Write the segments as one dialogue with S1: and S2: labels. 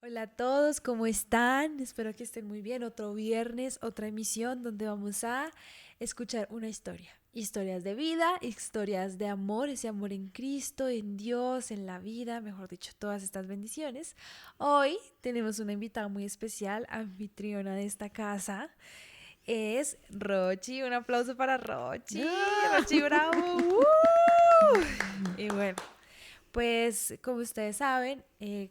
S1: Hola a todos, ¿cómo están? Espero que estén muy bien. Otro viernes, otra emisión donde vamos a escuchar una historia. Historias de vida, historias de amor, ese amor en Cristo, en Dios, en la vida, mejor dicho, todas estas bendiciones. Hoy tenemos una invitada muy especial, anfitriona de esta casa. Es Rochi. Un aplauso para Rochi.
S2: ¡Ah!
S1: Rochi Bravo. Y bueno, pues como ustedes saben,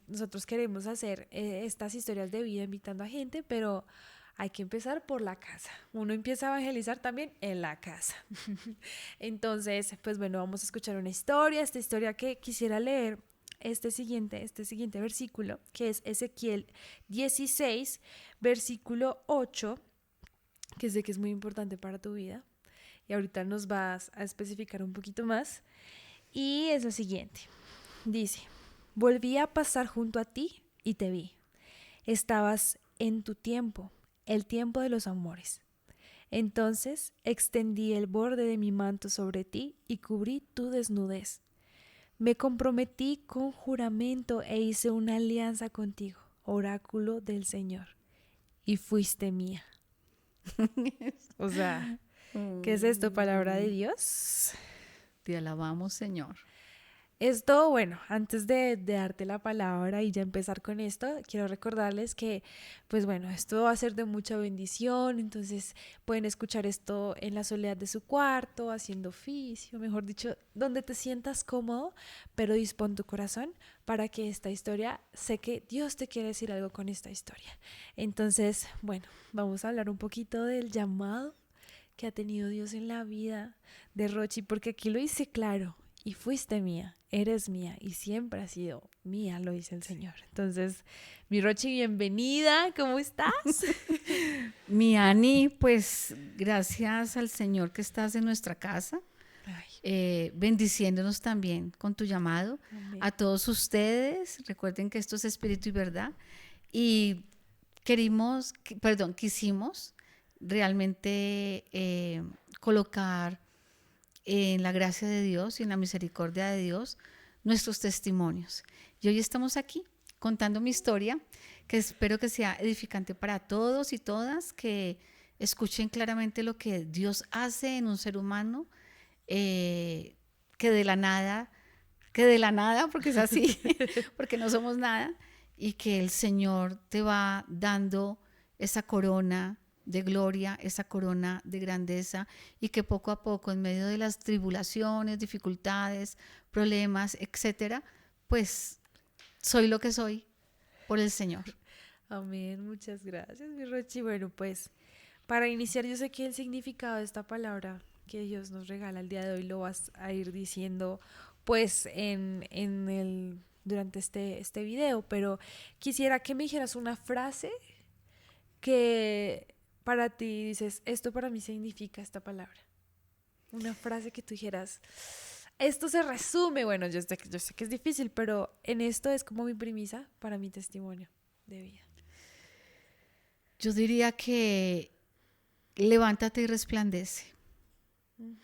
S1: nosotros queremos hacer estas historias de vida invitando a gente, pero hay que empezar por la casa. Uno empieza a evangelizar también en la casa. Entonces, pues bueno, vamos a escuchar una historia, esta historia que quisiera leer. Este siguiente versículo, que es Ezequiel 16, versículo 8, que sé que es muy importante para tu vida. Y ahorita nos vas a especificar un poquito más. Y es lo siguiente. Dice, volví a pasar junto a ti y te vi. Estabas en tu tiempo, el tiempo de los amores. Entonces extendí el borde de mi manto sobre ti y cubrí tu desnudez. Me comprometí con juramento e hice una alianza contigo, oráculo del Señor, y fuiste mía. O sea, ¿qué es esto? ¿Palabra de
S2: Mm,
S1: Dios?
S2: Te alabamos, Señor.
S1: Esto, bueno, antes de darte la palabra y ya empezar con esto, quiero recordarles que, pues bueno, esto va a ser de mucha bendición, entonces pueden escuchar esto en la soledad de su cuarto, haciendo oficio, mejor dicho, donde te sientas cómodo, pero dispón tu corazón para que esta historia, sé que Dios te quiere decir algo con esta historia. Entonces, bueno, vamos a hablar un poquito del llamado que ha tenido Dios en la vida de Rochi, porque aquí lo dice claro, y fuiste mía, eres mía, y siempre has sido mía, lo dice el Señor. Entonces, mi Rochi, bienvenida, ¿cómo estás?
S2: Mi Ani, pues gracias al Señor que estás en nuestra casa,
S1: Ay,
S2: bendiciéndonos también con tu llamado.
S1: amén.
S2: A todos ustedes, recuerden que esto es espíritu y verdad. Y quisimos realmente colocar en la gracia de Dios y en la misericordia de Dios nuestros testimonios. Y hoy estamos aquí contando mi historia, que espero que sea edificante para todos y todas, que escuchen claramente lo que Dios hace en un ser humano, eh, que de la nada, porque es así, porque no somos nada, y que el Señor te va dando esa corona de gloria, esa corona de grandeza, y que poco a poco, en medio de las tribulaciones, dificultades, problemas, etcétera, pues soy lo que soy por el Señor.
S1: Amén, muchas gracias, mi Rochi. Bueno, pues para iniciar, yo sé que el significado de esta palabra que Dios nos regala el día de hoy lo vas a ir diciendo pues durante este video, pero quisiera que me dijeras una frase que para ti dices, esto para mí significa esta palabra. Una frase que tú dijeras, esto se resume, bueno, yo sé que es difícil, pero en esto es como mi premisa para mi testimonio de vida.
S2: Yo diría que levántate y resplandece,
S1: Mm.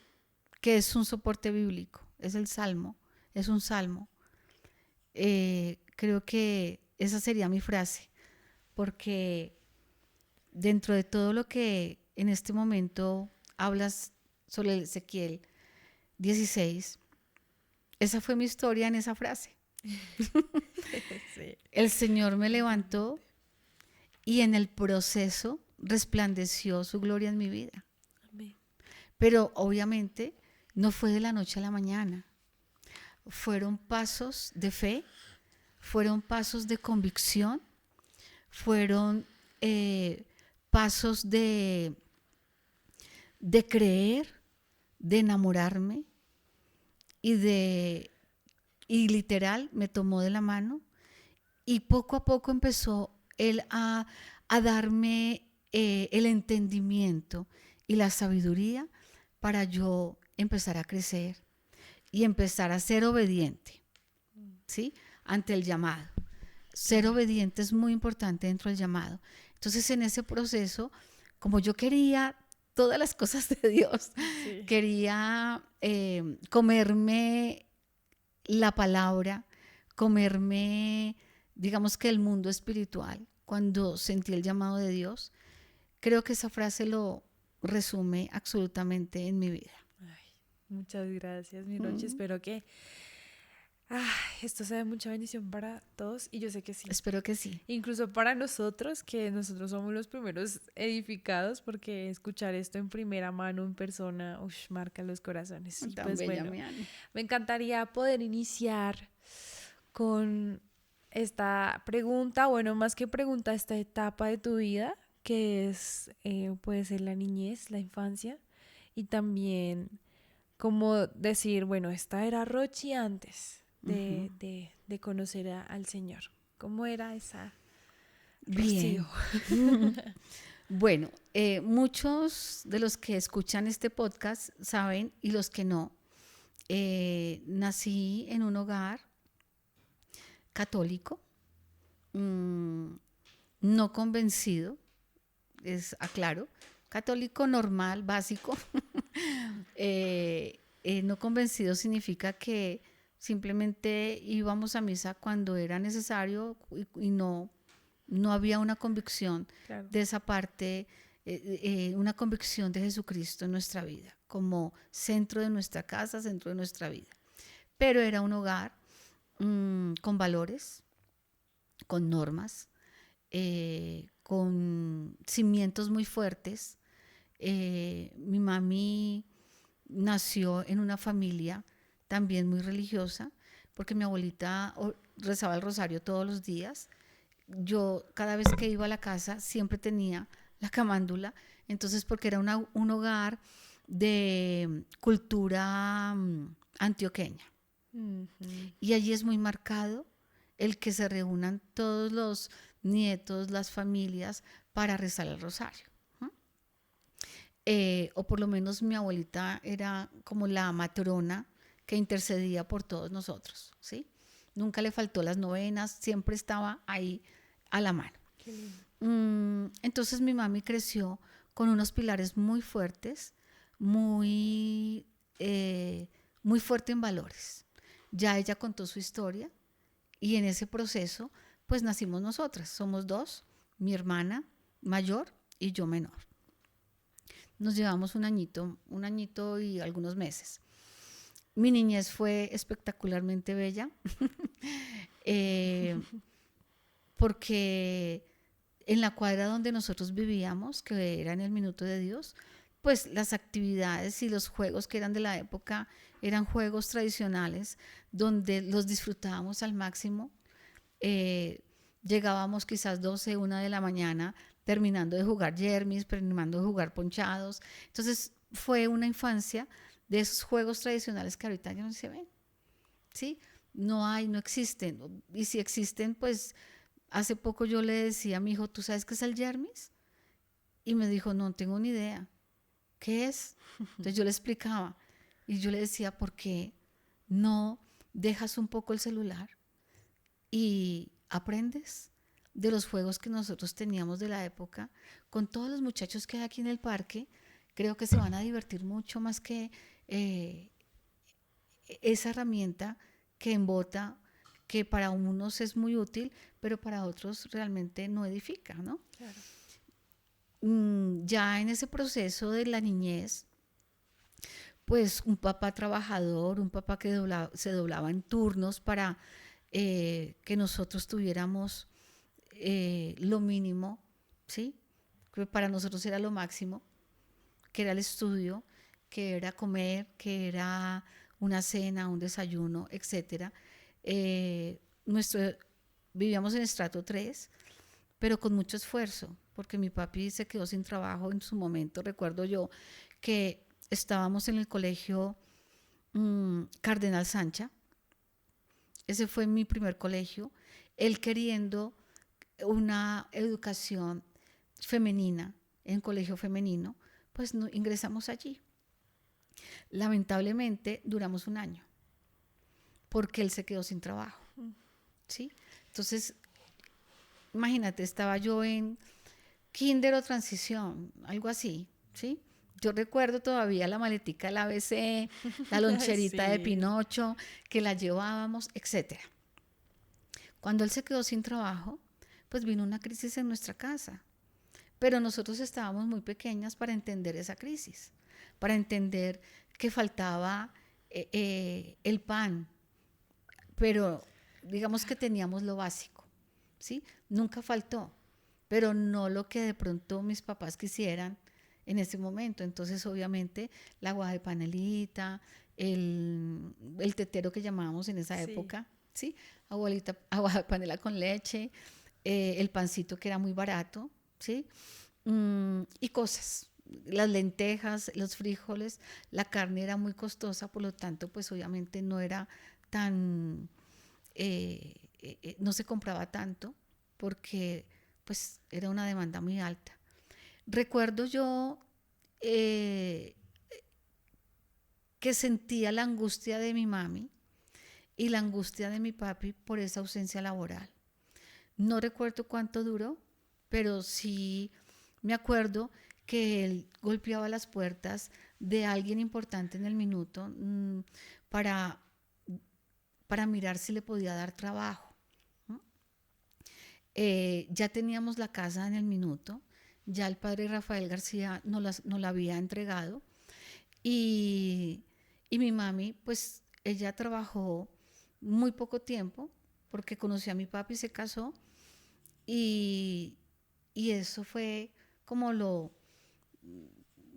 S2: que es un soporte bíblico, es el salmo, es un salmo. Creo que esa sería mi frase, porque dentro de todo lo que en este momento hablas sobre el Ezequiel 16, esa fue mi historia en esa frase.
S1: Sí.
S2: El Señor me levantó
S1: Totalmente.
S2: y en el proceso resplandeció su gloria en mi vida.
S1: Amén.
S2: Pero obviamente no fue de la noche a la mañana. Fueron pasos de fe, fueron pasos de convicción, fueron pasos de creer, de enamorarme y de y literal me tomó de la mano y poco a poco empezó él a darme el entendimiento y la sabiduría para yo empezar a crecer y empezar a ser obediente, ¿sí? Ante el llamado. Ser
S1: Claro.
S2: obediente es muy importante dentro del llamado. Entonces, en ese proceso, como yo quería todas las cosas de Dios,
S1: Sí.
S2: quería comerme la palabra, comerme digamos que el mundo espiritual, cuando sentí el llamado de Dios, creo que esa frase lo resume absolutamente en mi vida.
S1: Ay, muchas gracias, mi Rochi.
S2: Mm,
S1: Espero que esto sea de mucha bendición para todos y yo sé que sí.
S2: Espero que sí.
S1: Incluso para nosotros, que nosotros somos los primeros edificados, porque escuchar esto en primera mano, en persona, marca los corazones. Y
S2: Tan
S1: pues
S2: bella,
S1: bueno,
S2: mi Ani.
S1: me encantaría poder iniciar con esta pregunta, bueno, más que pregunta, esta etapa de tu vida, que es, puede ser la niñez, la infancia, y también como decir, bueno, esta era Rochi antes
S2: Ujú.
S1: de conocer al Señor. ¿Cómo era esa Rocío?
S2: Bien. Bueno, muchos de los que escuchan este podcast saben y los que no, nací en un hogar católico, mm, no convencido, aclaro, católico normal, básico. No convencido significa que simplemente íbamos a misa cuando era necesario y no había una convicción
S1: Claro.
S2: de esa parte, una convicción de Jesucristo en nuestra vida, como centro de nuestra casa, centro de nuestra vida. Pero era un hogar con valores, con normas, con cimientos muy fuertes. Mi mami nació en una familia también muy religiosa, porque mi abuelita rezaba el rosario todos los días. Yo cada vez que iba a la casa siempre tenía la camándula, entonces porque era un hogar de cultura antioqueña.
S1: Ujú.
S2: Y allí es muy marcado el que se reúnan todos los nietos, las familias, para rezar el rosario. O por lo menos mi abuelita era como la matrona que intercedía por todos nosotros, ¿sí? Nunca le faltó las novenas, siempre estaba ahí a la mano.
S1: Qué lindo.
S2: Entonces mi mami creció con unos pilares muy fuertes, muy, muy fuerte en valores. Ya ella contó su historia y en ese proceso pues nacimos nosotras. Somos dos, mi hermana mayor y yo menor. Nos llevamos un añito y algunos meses. Mi niñez fue espectacularmente bella porque en la cuadra donde nosotros vivíamos, que era en el Minuto de Dios, pues las actividades y los juegos que eran de la época eran juegos tradicionales donde los disfrutábamos al máximo. Llegábamos quizás 12, 1 de la mañana terminando de jugar yermis, terminando de jugar ponchados. Entonces fue una infancia de esos juegos tradicionales que ahorita ya no se ven, ¿sí? No existen. Y si existen, pues hace poco yo le decía a mi hijo, ¿tú sabes qué es el yermis? Y me dijo, no tengo ni idea. ¿Qué es? Entonces yo le explicaba y yo le decía, ¿por qué no dejas un poco el celular y aprendes de los juegos que nosotros teníamos de la época? Con todos los muchachos que hay aquí en el parque, creo que se van a divertir mucho más que esa herramienta que embota, que para unos es muy útil, pero para otros realmente no edifica, ¿no?
S1: Claro.
S2: Ya en ese proceso de la niñez, pues un papá trabajador, un papá que se doblaba en turnos para que nosotros tuviéramos lo mínimo, ¿sí? Que para nosotros era lo máximo, que era el estudio, que era comer, que era una cena, un desayuno, etcétera. Vivíamos en estrato 3, pero con mucho esfuerzo, porque mi papi se quedó sin trabajo en su momento. Recuerdo yo que estábamos en el colegio Cardenal Sancha. Ese fue mi primer colegio. Él queriendo una educación femenina en colegio femenino, pues ingresamos allí. Lamentablemente duramos un año porque él se quedó sin trabajo, ¿sí? Entonces, imagínate, estaba yo en kinder o transición, algo así, ¿sí? Yo recuerdo todavía la maletica del ABC, la loncherita de
S1: Sí.
S2: Pinocho, que la llevábamos, etcétera. Cuando él se quedó sin trabajo, pues vino una crisis en nuestra casa. Pero nosotros estábamos muy pequeñas para entender esa crisis, para entender que faltaba el pan, pero digamos que teníamos lo básico, ¿sí? Nunca faltó, pero no lo que de pronto mis papás quisieran en ese momento. Entonces, obviamente, la agua de panelita, el tetero que llamábamos en esa
S1: Sí,
S2: época, ¿sí? Agua de panela con leche, el pancito que era muy barato, ¿sí? Y cosas. Las lentejas, los frijoles, la carne era muy costosa, por lo tanto, pues obviamente no era tan, no se compraba tanto porque pues era una demanda muy alta. Recuerdo yo eh, que sentía la angustia de mi mami y la angustia de mi papi por esa ausencia laboral. No recuerdo cuánto duró, pero sí me acuerdo que él golpeaba las puertas de alguien importante en el minuto para, para mirar si le podía dar trabajo. ¿No? Ya teníamos la casa en el minuto, ya el padre Rafael García nos la había entregado y, y mi mami, pues ella trabajó muy poco tiempo porque conoció a mi papi y se casó y, y eso fue como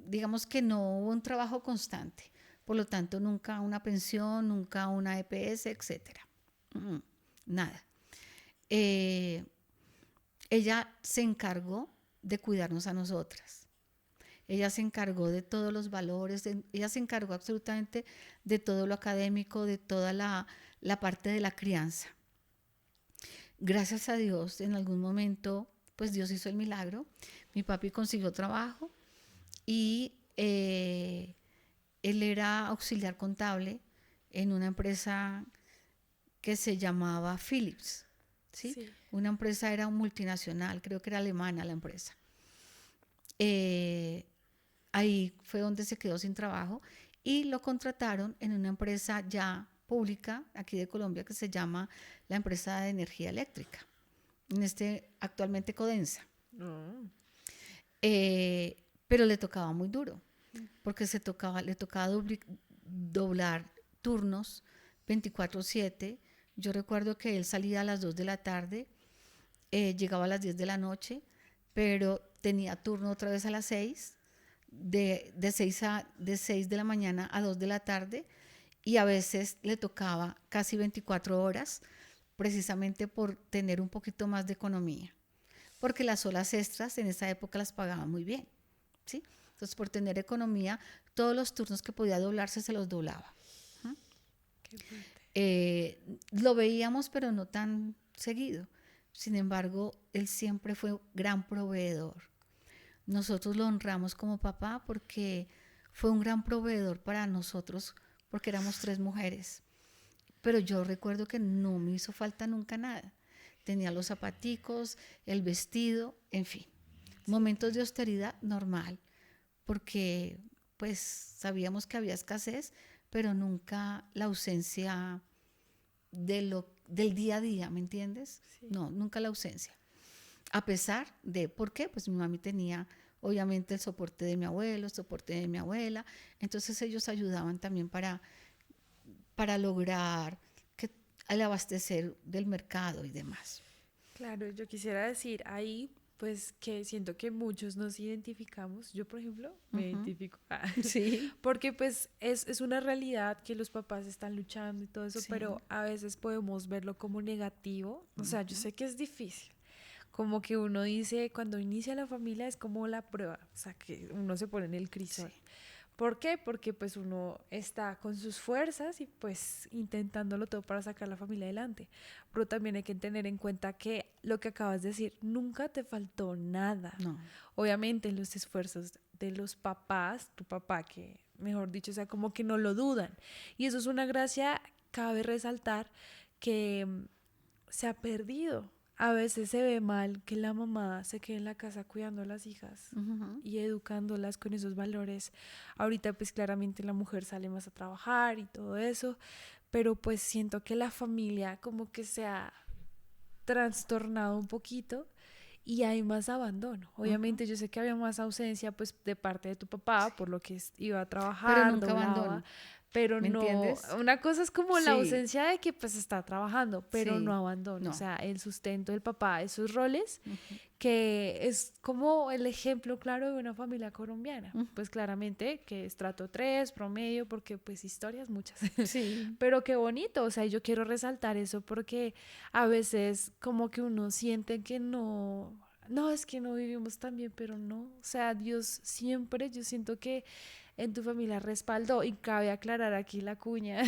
S2: digamos que no hubo un trabajo constante, por lo tanto nunca una pensión, nunca una EPS, etcétera. Nada. Eh, Ella se encargó de cuidarnos a nosotras. Ella se encargó de todos los valores, ella se encargó absolutamente de todo lo académico, de toda la parte de la crianza. Gracias a Dios, en algún momento, pues Dios hizo el milagro. Mi papi consiguió trabajo y él era auxiliar contable en una empresa que se llamaba Philips, ¿sí?
S1: sí.
S2: Una empresa era multinacional, creo que era alemana la empresa. Eh, Ahí fue donde se quedó sin trabajo y lo contrataron en una empresa ya pública aquí de Colombia que se llama la empresa de energía eléctrica, actualmente Codensa.
S1: No.
S2: Pero le tocaba muy duro, porque le tocaba doblar turnos 24/7. Yo recuerdo que él salía a las 2 de la tarde, llegaba a las 10 de la noche, pero tenía turno otra vez a las 6, de 6 de la mañana a 2 de la tarde, y a veces le tocaba casi 24 horas, precisamente por tener un poquito más de economía, porque las horas extras en esa época las pagaban muy bien, ¿sí? Entonces, por tener economía, todos los turnos que podía doblarse se los doblaba.
S1: Qué fuerte.
S2: Lo veíamos, pero no tan seguido. Sin embargo, él siempre fue gran proveedor. Nosotros lo honramos como papá porque fue un gran proveedor para nosotros, porque éramos 3 mujeres. Pero yo recuerdo que no me hizo falta nunca nada. Tenía los zapaticos, el vestido, en fin. Momentos de austeridad normal, porque pues sabíamos que había escasez, pero nunca la ausencia del día a día, ¿me entiendes?
S1: Sí.
S2: No, nunca la ausencia. A pesar de, ¿por qué? Pues mi mami tenía obviamente el soporte de mi abuelo, el soporte de mi abuela, entonces ellos ayudaban también para lograr que, el abastecer del mercado y demás.
S1: Claro, yo quisiera decir ahí, pues que siento que muchos nos identificamos. Yo, por ejemplo, me
S2: Ujú.
S1: identifico.
S2: Sí,
S1: Porque pues es una realidad que los papás están luchando y todo eso,
S2: sí.
S1: pero a veces podemos verlo como negativo. O sea, yo
S2: Ujú.
S1: sé que es difícil. Como que uno dice, cuando inicia la familia es como la prueba, o sea, que uno se pone en el
S2: Sí,
S1: crisol. ¿Por qué? Porque pues uno está con sus fuerzas y pues intentándolo todo para sacar la familia adelante. Pero también hay que tener en cuenta que lo que acabas de decir, nunca te faltó nada.
S2: no,
S1: Obviamente los esfuerzos de los papás, tu papá que, mejor dicho, o sea, como que no lo dudan. Y eso es una gracia, cabe resaltar, que se ha perdido. A veces se ve mal que la mamá se quede en la casa cuidando a las hijas
S2: ujú,
S1: y educándolas con esos valores. Ahorita pues claramente la mujer sale más a trabajar y todo eso, pero pues siento que la familia como que se ha trastornado un poquito y hay más abandono.
S2: Ujú.
S1: Obviamente yo sé que había más ausencia pues de parte de tu papá, por lo que iba a
S2: Pero
S1: trabajar,
S2: nunca
S1: doblaba,
S2: abandono,
S1: pero
S2: ¿me
S1: no,
S2: entiendes?
S1: una cosa es como la
S2: Sí,
S1: ausencia de que pues está trabajando, pero no
S2: sí,
S1: abandono, o
S2: no.
S1: sea, el sustento del papá, esos roles
S2: Ujú,
S1: que es como el ejemplo claro de una familia colombiana.
S2: ujú.
S1: Pues claramente que estrato 3 promedio, porque pues historias muchas.
S2: Sí,
S1: Pero qué bonito, o sea, yo quiero resaltar eso porque a veces como que uno siente que no, es que no vivimos tan bien, pero no. O sea, Dios siempre, yo siento que en tu familia respaldó y cabe aclarar aquí la cuña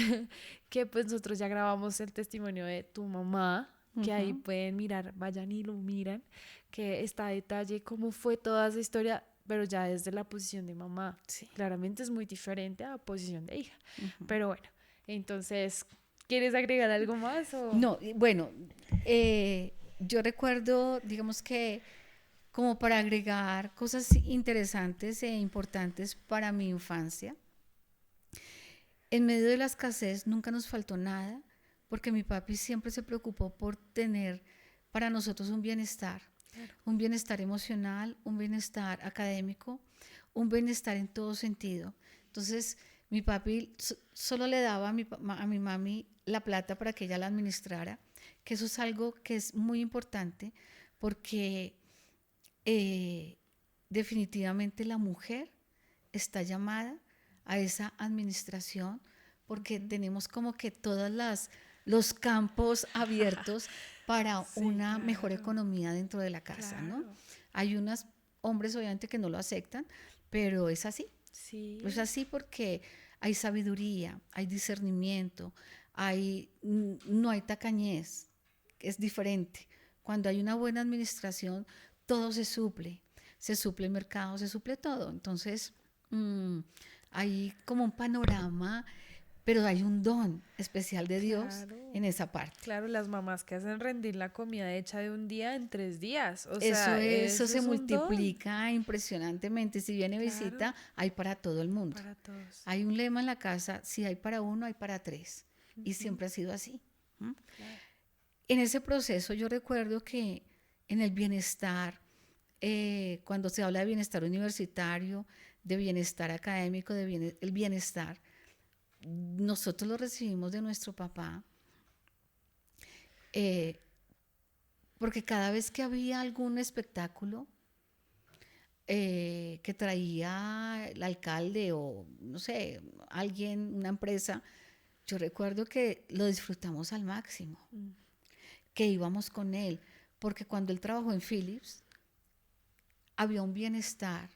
S1: que pues nosotros ya grabamos el testimonio de tu mamá, que ahí
S2: ujú,
S1: pueden mirar, vayan y lo miran, que está a detalle cómo fue toda esa historia, pero ya desde la posición de mamá.
S2: sí.
S1: Claramente es muy diferente a la posición de hija.
S2: Ujú.
S1: Pero bueno, entonces, ¿quieres agregar algo más o...?
S2: No, y bueno, yo recuerdo, digamos que como para agregar cosas interesantes e importantes para mi infancia, en medio de la escasez nunca nos faltó nada, porque mi papi siempre se preocupó por tener para nosotros
S1: Claro.
S2: un bienestar emocional, un bienestar académico, un bienestar en todo sentido. Entonces, mi papi solo le daba a mi mami la plata para que ella la administrara, que eso es algo que es muy importante porque eh, definitivamente la mujer está llamada a esa administración porque
S1: Ujú.
S2: tenemos como que todos los campos abiertos para
S1: Sí,
S2: una mejor
S1: claro,
S2: economía dentro de la casa, ¿no?
S1: claro.
S2: Hay unos hombres obviamente que no lo aceptan, pero es
S1: Sí,
S2: así porque hay sabiduría, hay discernimiento, no hay tacañez, es diferente. Cuando hay una buena administración, todo se suple el mercado, se suple todo. Entonces, mmm, hay como un panorama, pero hay un don especial de Dios
S1: claro.
S2: en esa parte.
S1: Claro, las mamás que hacen rendir la comida hecha de un día en 3 días. O
S2: Eso,
S1: sea,
S2: eso
S1: eso
S2: se
S1: es un don.
S2: multiplica impresionantemente. Si viene
S1: Claro,
S2: visita, hay para todo el mundo.
S1: para todos.
S2: Hay un lema en la casa, si hay para uno, hay para tres. Y
S1: Ujú,
S2: siempre ha sido así. ¿M?
S1: claro.
S2: En ese proceso yo recuerdo que en el bienestar, cuando se habla de bienestar universitario, de bienestar académico, el bienestar, nosotros lo recibimos de nuestro papá, eh, porque cada vez que había algún espectáculo que traía el alcalde o, no sé, alguien, una empresa, yo recuerdo que lo disfrutamos al máximo,
S1: Mm,
S2: que íbamos con él, porque cuando él trabajó en Philips, había un bienestar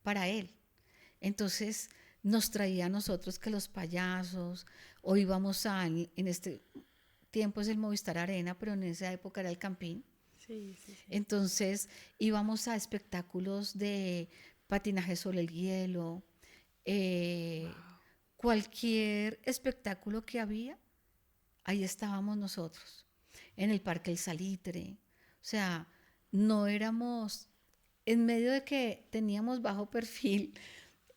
S2: para él. Entonces nos traía a nosotros que los payasos, o íbamos en este tiempo es el Movistar Arena, pero en esa época era el Campín.
S1: sí, sí, sí.
S2: Entonces íbamos a espectáculos de patinaje sobre el hielo, eh,
S1: Wow.
S2: cualquier espectáculo que había, ahí estábamos nosotros, en el Parque El Salitre. O sea, no éramos, en medio de que teníamos bajo perfil,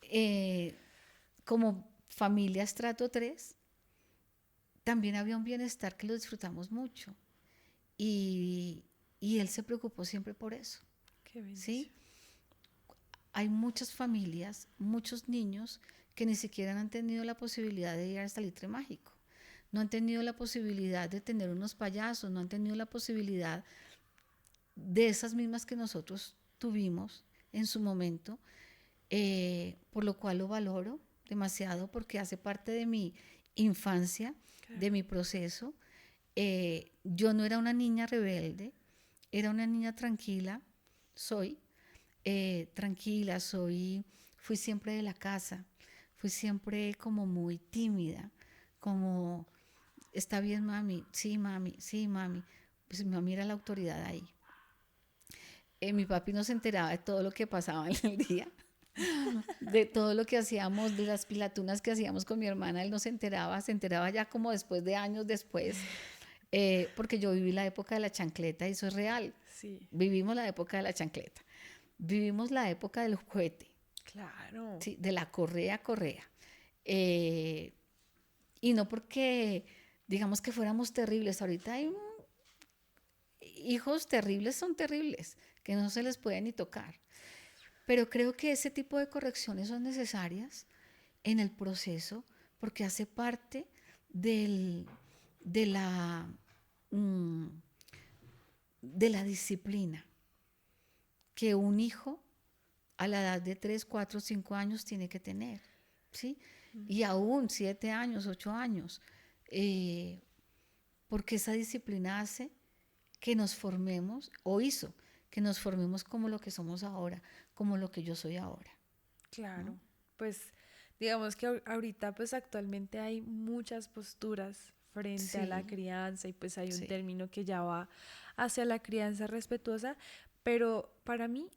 S2: eh, como familia estrato 3 también había un bienestar que lo disfrutamos mucho. Y, y él se preocupó siempre por eso,
S1: Qué bendición.
S2: ¿sí? Hay muchas familias, muchos niños que ni siquiera han tenido la posibilidad de ir al salitre mágico. No han tenido la posibilidad de tener unos payasos, no han tenido la posibilidad de esas mismas que nosotros tuvimos en su momento, por lo cual lo valoro demasiado porque hace parte de mi infancia, de
S1: Claro.
S2: mi proceso. Yo no era una niña rebelde, era una niña tranquila, soy tranquila, fui siempre de la casa, fui siempre como muy tímida, como, está bien mami, sí mami, pues mi mami era la autoridad ahí. Mi papi no se enteraba de todo lo que pasaba en el día, de todo lo que hacíamos, de las pilatunas que hacíamos con mi hermana, él no se enteraba ya como después de años después, porque yo viví la época de la chancleta y eso es real,
S1: Sí,
S2: vivimos la época de la chancleta, vivimos la época del juguete,
S1: claro.
S2: ¿sí? De la correa. Eh, y no porque digamos que fuéramos terribles, ahorita hay hijos terribles son terribles, que no se les puede ni tocar. Pero creo que ese tipo de correcciones son necesarias en el proceso porque hace parte del, de la, mm, de la disciplina que un hijo a la edad de 3, 4, 5 años tiene que tener, ¿sí? Y aún 7 años, 8 años, porque esa disciplina hace que nos formemos, o hizo que nos formemos como lo que somos ahora, como lo que yo soy ahora,
S1: Claro,
S2: ¿no?
S1: pues digamos que ahorita pues actualmente hay muchas posturas frente a la
S2: Sí,
S1: crianza y pues hay un
S2: sí.
S1: término que ya va hacia la crianza respetuosa, pero para mí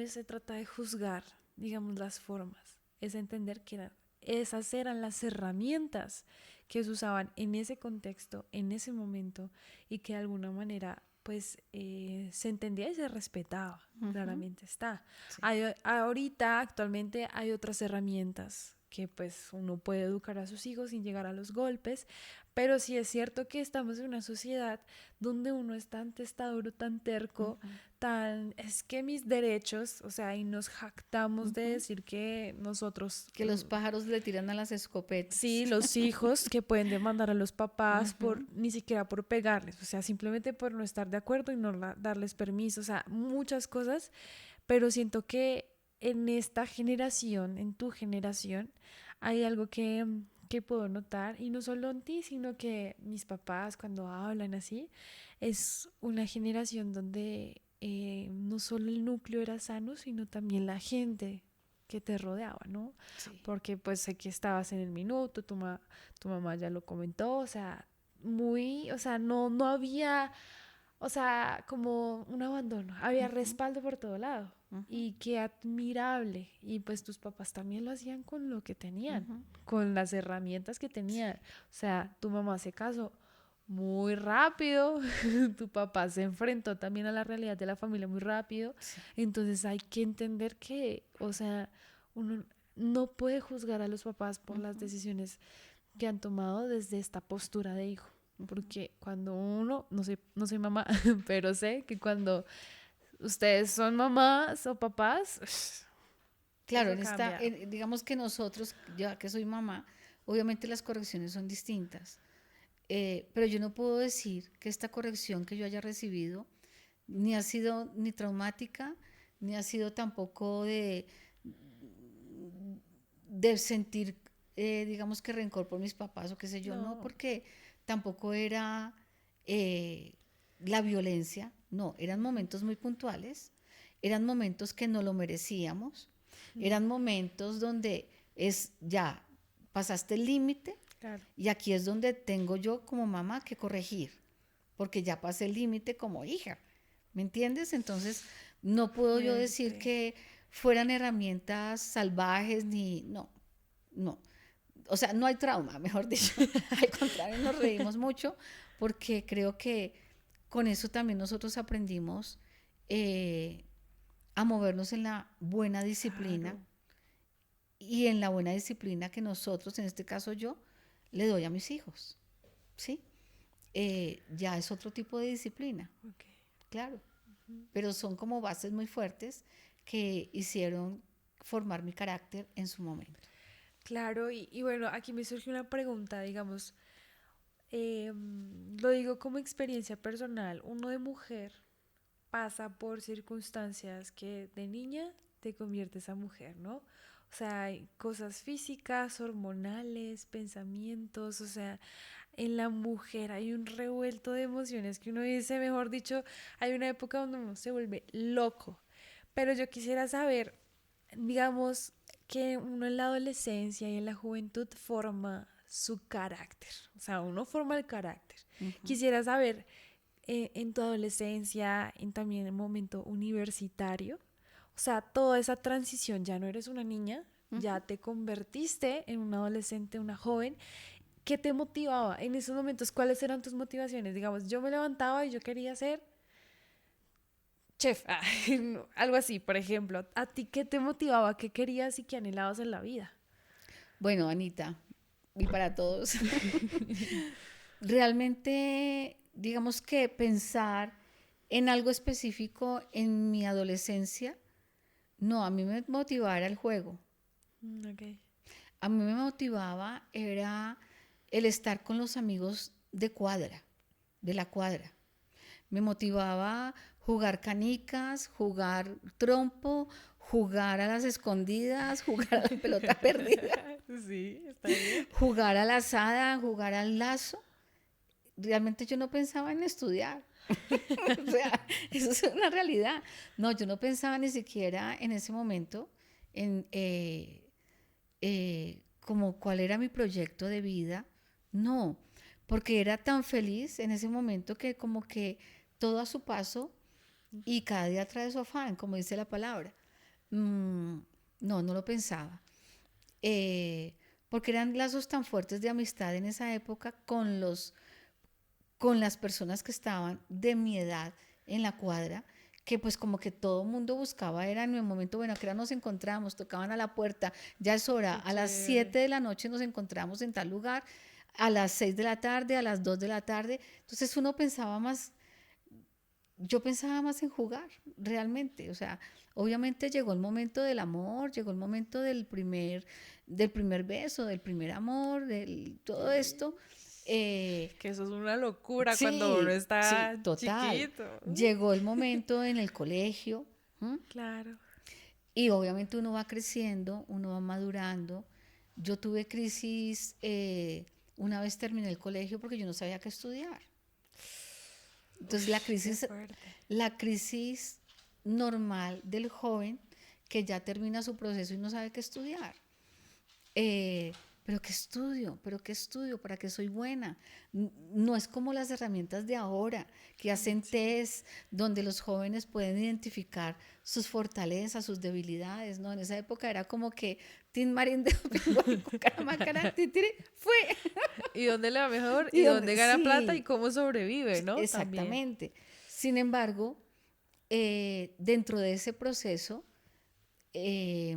S1: se trata de juzgar, digamos, las formas, es entender que esas eran las herramientas que se usaban en ese contexto, en ese momento, y que de alguna manera pues se entendía y se respetaba,
S2: Ujú,
S1: claramente está.
S2: sí.
S1: Ahorita, actualmente, hay otras herramientas que pues uno puede educar a sus hijos sin llegar a los golpes, pero sí es cierto que estamos en una sociedad donde uno es tan testaduro, tan terco,
S2: Ujú,
S1: tan, es que mis derechos, o sea, y nos jactamos de
S2: ujú.
S1: decir que nosotros,
S2: Que los pájaros le tiran a las escopetas.
S1: sí, los hijos que pueden demandar a los papás por,
S2: Ujú,
S1: ni siquiera por pegarles, o sea, simplemente por no estar de acuerdo y no darles permiso, o sea, muchas cosas, pero siento que en esta generación, en tu generación, hay algo que puedo notar, y no solo en ti, sino que mis papás cuando hablan así, es una generación donde no solo el núcleo era sano, sino también la gente que te rodeaba, ¿no?
S2: sí.
S1: Porque pues sé que estabas en el minuto, tu mamá ya lo comentó, o sea, muy, o sea, no había, o sea, como un abandono, había
S2: Ujú,
S1: respaldo por todo lado.
S2: ujú,
S1: Y qué admirable. Y pues tus papás también lo hacían con lo que tenían,
S2: ujú.
S1: con las herramientas que tenían.
S2: Sí,
S1: O sea, tu mamá se casó muy rápido, tu papá se enfrentó también a la realidad de la familia muy rápido.
S2: sí.
S1: Entonces hay que entender que, o sea, uno no puede juzgar a los papás por las
S2: Ujú,
S1: decisiones que han tomado desde esta postura de hijo.
S2: ujú.
S1: Porque cuando uno, no soy mamá, pero sé que cuando ustedes son mamás o papás,
S2: Claro,
S1: eso cambia.
S2: digamos que nosotros, ya que soy mamá, obviamente las correcciones son distintas, pero yo no puedo decir que esta corrección que yo haya recibido ni ha sido ni traumática, ni ha sido tampoco de sentir, digamos que rencor por mis papás o qué sé yo, no,
S1: No,
S2: porque tampoco era eh, la violencia, no, eran momentos muy puntuales, eran momentos que no lo merecíamos, eran momentos donde es ya, pasaste el límite
S1: claro.
S2: y aquí es donde tengo yo como mamá que corregir, porque ya pasé el límite como hija, ¿me entiendes? Entonces, no puedo yo decir
S1: Fuerte.
S2: que fueran herramientas salvajes ni, no, no. O sea, no hay trauma, mejor dicho. Al contrario, nos reímos mucho porque creo que con eso también nosotros aprendimos eh, a movernos en la buena disciplina
S1: Claro.
S2: y en la buena disciplina que nosotros, en este caso yo, le doy a mis hijos, ¿sí? Ya es otro tipo de disciplina,
S1: Ok.
S2: claro, pero son como bases muy fuertes que hicieron formar mi carácter en su momento.
S1: Claro, y bueno, aquí me surge una pregunta, digamos, lo digo como experiencia personal, uno de mujer pasa por circunstancias que de niña te conviertes a mujer, ¿no? O sea, hay cosas físicas, hormonales, pensamientos, o sea, en la mujer hay un revuelto de emociones que uno dice, mejor dicho, hay una época donde uno se vuelve loco. Pero yo quisiera saber, digamos, que uno en la adolescencia y en la juventud forma su carácter, o sea, uno forma el carácter.
S2: Ujú,
S1: Quisiera saber, en tu adolescencia, en también el momento universitario, o sea, toda esa transición, ya no eres una niña, ya
S2: ujú.
S1: te convertiste en una adolescente, una joven. ¿Qué te motivaba en esos momentos? ¿Cuáles eran tus motivaciones? Digamos, yo me levantaba y yo quería ser chef, algo así, por ejemplo. ¿A ti qué te motivaba? ¿Qué querías y qué anhelabas en la vida?
S2: Bueno, Anita, y para todos, realmente digamos que pensar en algo específico en mi adolescencia, no, a mí me motivaba era el juego.
S1: Ok.
S2: A mí me motivaba era el estar con los amigos de cuadra, de la cuadra. Me motivaba jugar canicas, jugar trompo, jugar a las escondidas, jugar a la pelota perdida,
S1: Sí, está bien.
S2: jugar a la asada, jugar al lazo. Realmente yo no pensaba en estudiar. O sea, eso es una realidad. No, yo no pensaba ni siquiera en ese momento en como cuál era mi proyecto de vida. No, porque era tan feliz en ese momento que como que todo a su paso y cada día trae su afán, como dice la palabra. Mm, no, no lo pensaba. Eh, porque eran lazos tan fuertes de amistad en esa época con las personas que estaban de mi edad en la cuadra, que pues como que todo el mundo buscaba, era en el momento, bueno, que hora nos encontramos, tocaban a la puerta, ya es hora,
S1: Qué
S2: a las
S1: chévere.
S2: 7 de la noche nos encontramos en tal lugar, a las 6 de la tarde, a las 2 de la tarde, entonces uno pensaba más, yo pensaba más en jugar, realmente, o sea, obviamente llegó el momento del amor, llegó el momento del primer beso, del primer amor, del todo
S1: Sí.
S2: esto, eh,
S1: Que eso es una locura cuando uno
S2: sí, sí,
S1: está
S2: total.
S1: chiquito.
S2: Llegó el momento en el colegio, ¿m?
S1: Claro.
S2: Y obviamente uno va creciendo, uno va madurando. Yo tuve crisis una vez terminé el colegio porque yo no sabía qué estudiar. Entonces
S1: Ush, qué fuerte.
S2: la crisis normal del joven que ya termina su proceso y no sabe qué estudiar. eh, pero qué estudio, para qué soy buena. No es como las herramientas de ahora, que hacen
S1: Sí.
S2: test donde los jóvenes pueden identificar sus fortalezas, sus debilidades, ¿no? En esa época era como que Tin Marín de Pingo y Cucaramácara, titiri, fue.
S1: ¿Y dónde le va mejor?
S2: Y
S1: ¿Y dónde
S2: donde,
S1: gana plata? ¿Y
S2: sí,
S1: cómo sobrevive, no? También.
S2: exactamente. Sin embargo, dentro de ese proceso, eh,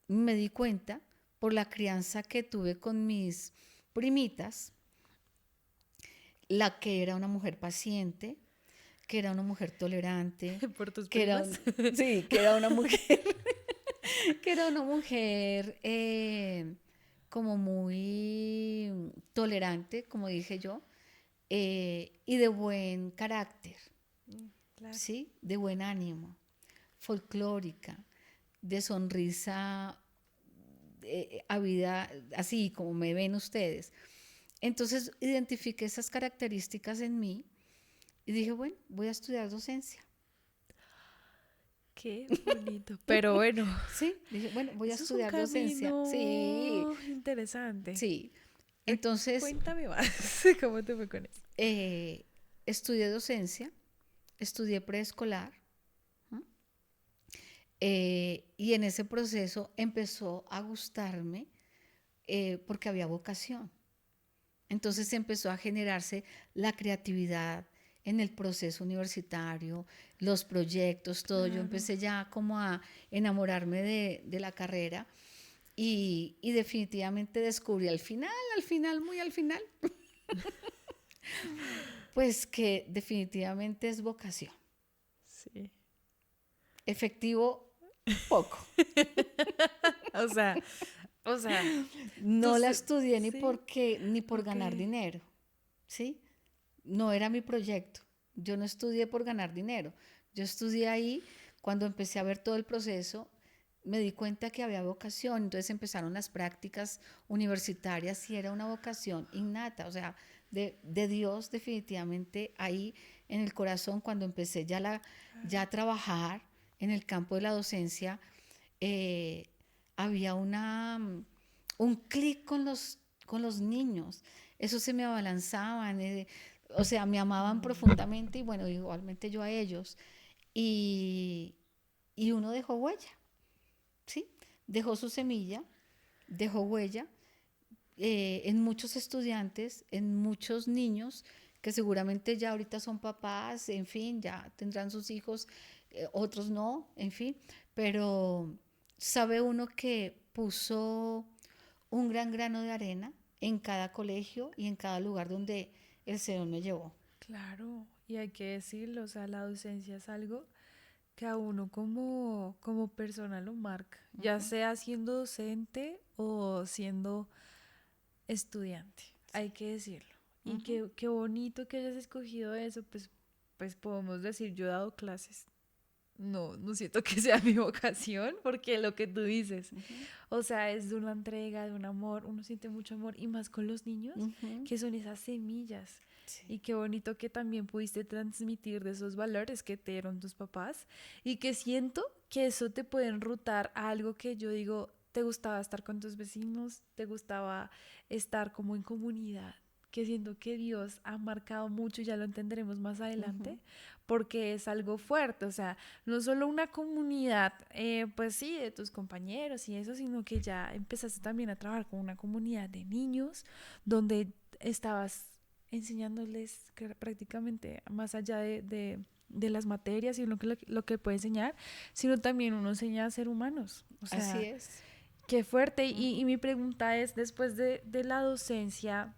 S2: me di cuenta por la crianza que tuve con mis primitas, la que era una mujer paciente, que era una mujer tolerante,
S1: Por tus
S2: que era,
S1: primas.
S2: sí, que era una mujer, que era una mujer como muy tolerante, como dije yo, y de buen carácter,
S1: Claro.
S2: ¿sí? De buen ánimo, folclórica, de sonrisa a vida así como me ven ustedes. Entonces identifiqué esas características en mí y dije, bueno, voy a estudiar docencia.
S1: Qué bonito. Pero bueno,
S2: Sí, dije, bueno, voy a
S1: eso es un
S2: estudiar docencia. Sí,
S1: camino interesante.
S2: sí.
S1: Pero
S2: Entonces
S1: cuéntame más. ¿Cómo te fue con eso?
S2: eh, estudié docencia, estudié preescolar. Y en ese proceso empezó a gustarme porque había vocación. Entonces empezó a generarse la creatividad en el proceso universitario, los proyectos, todo. Yo
S1: Claro.
S2: empecé ya como a enamorarme de la carrera y definitivamente descubrí al final, muy al final, pues que definitivamente es vocación.
S1: Sí.
S2: Efectivo, poco.
S1: O sea, o sea, tú
S2: No la estudié
S1: sí,
S2: ni por
S1: ok.
S2: ganar dinero, ¿sí? No era mi proyecto. Yo no estudié por ganar dinero. Yo estudié ahí cuando empecé a ver todo el proceso, me di cuenta que había vocación, entonces empezaron las prácticas universitarias y era una vocación innata, o sea, de Dios definitivamente ahí en el corazón cuando empecé ya a trabajar en el campo de la docencia, eh, había un clic con los niños, eso se me abalanzaban, o sea, me amaban profundamente y bueno, igualmente yo a ellos. Y, y uno dejó huella, ¿sí? Dejó su semilla, dejó huella en muchos estudiantes, en muchos niños que seguramente ya ahorita son papás, en fin, ya tendrán sus hijos, otros no, en fin, pero sabe uno que puso un gran grano de arena en cada colegio y en cada lugar donde el Señor me llevó.
S1: Claro, y hay que decirlo, o sea, la docencia es algo que a uno como persona lo marca, ya
S2: Ujú,
S1: sea siendo docente o siendo estudiante, hay que decirlo. Y
S2: ujú,
S1: qué bonito que hayas escogido eso, pues podemos decir, yo he dado clases. No, no siento que sea mi vocación, porque lo que tú dices,
S2: ujú,
S1: o sea, es de una entrega, de un amor, uno siente mucho amor y más con los niños,
S2: ujú.
S1: que son esas semillas.
S2: Sí.
S1: Y qué bonito que también pudiste transmitir de esos valores que te dieron tus papás y que siento que eso te puede enrutar a algo que yo digo, te gustaba estar con tus vecinos, te gustaba estar como en comunidad, que siento que Dios ha marcado mucho, y ya lo entenderemos más
S2: Ujú,
S1: adelante, porque es algo fuerte, o sea, no solo una comunidad, pues sí, de tus compañeros y eso, sino que ya empezaste también a trabajar con una comunidad de niños donde estabas enseñándoles que prácticamente más allá de las materias y lo que puede enseñar, sino también uno enseña a ser humanos. O
S2: así
S1: sea,
S2: es.
S1: qué fuerte. Y
S2: Ujú.
S1: mi pregunta es, después de la docencia,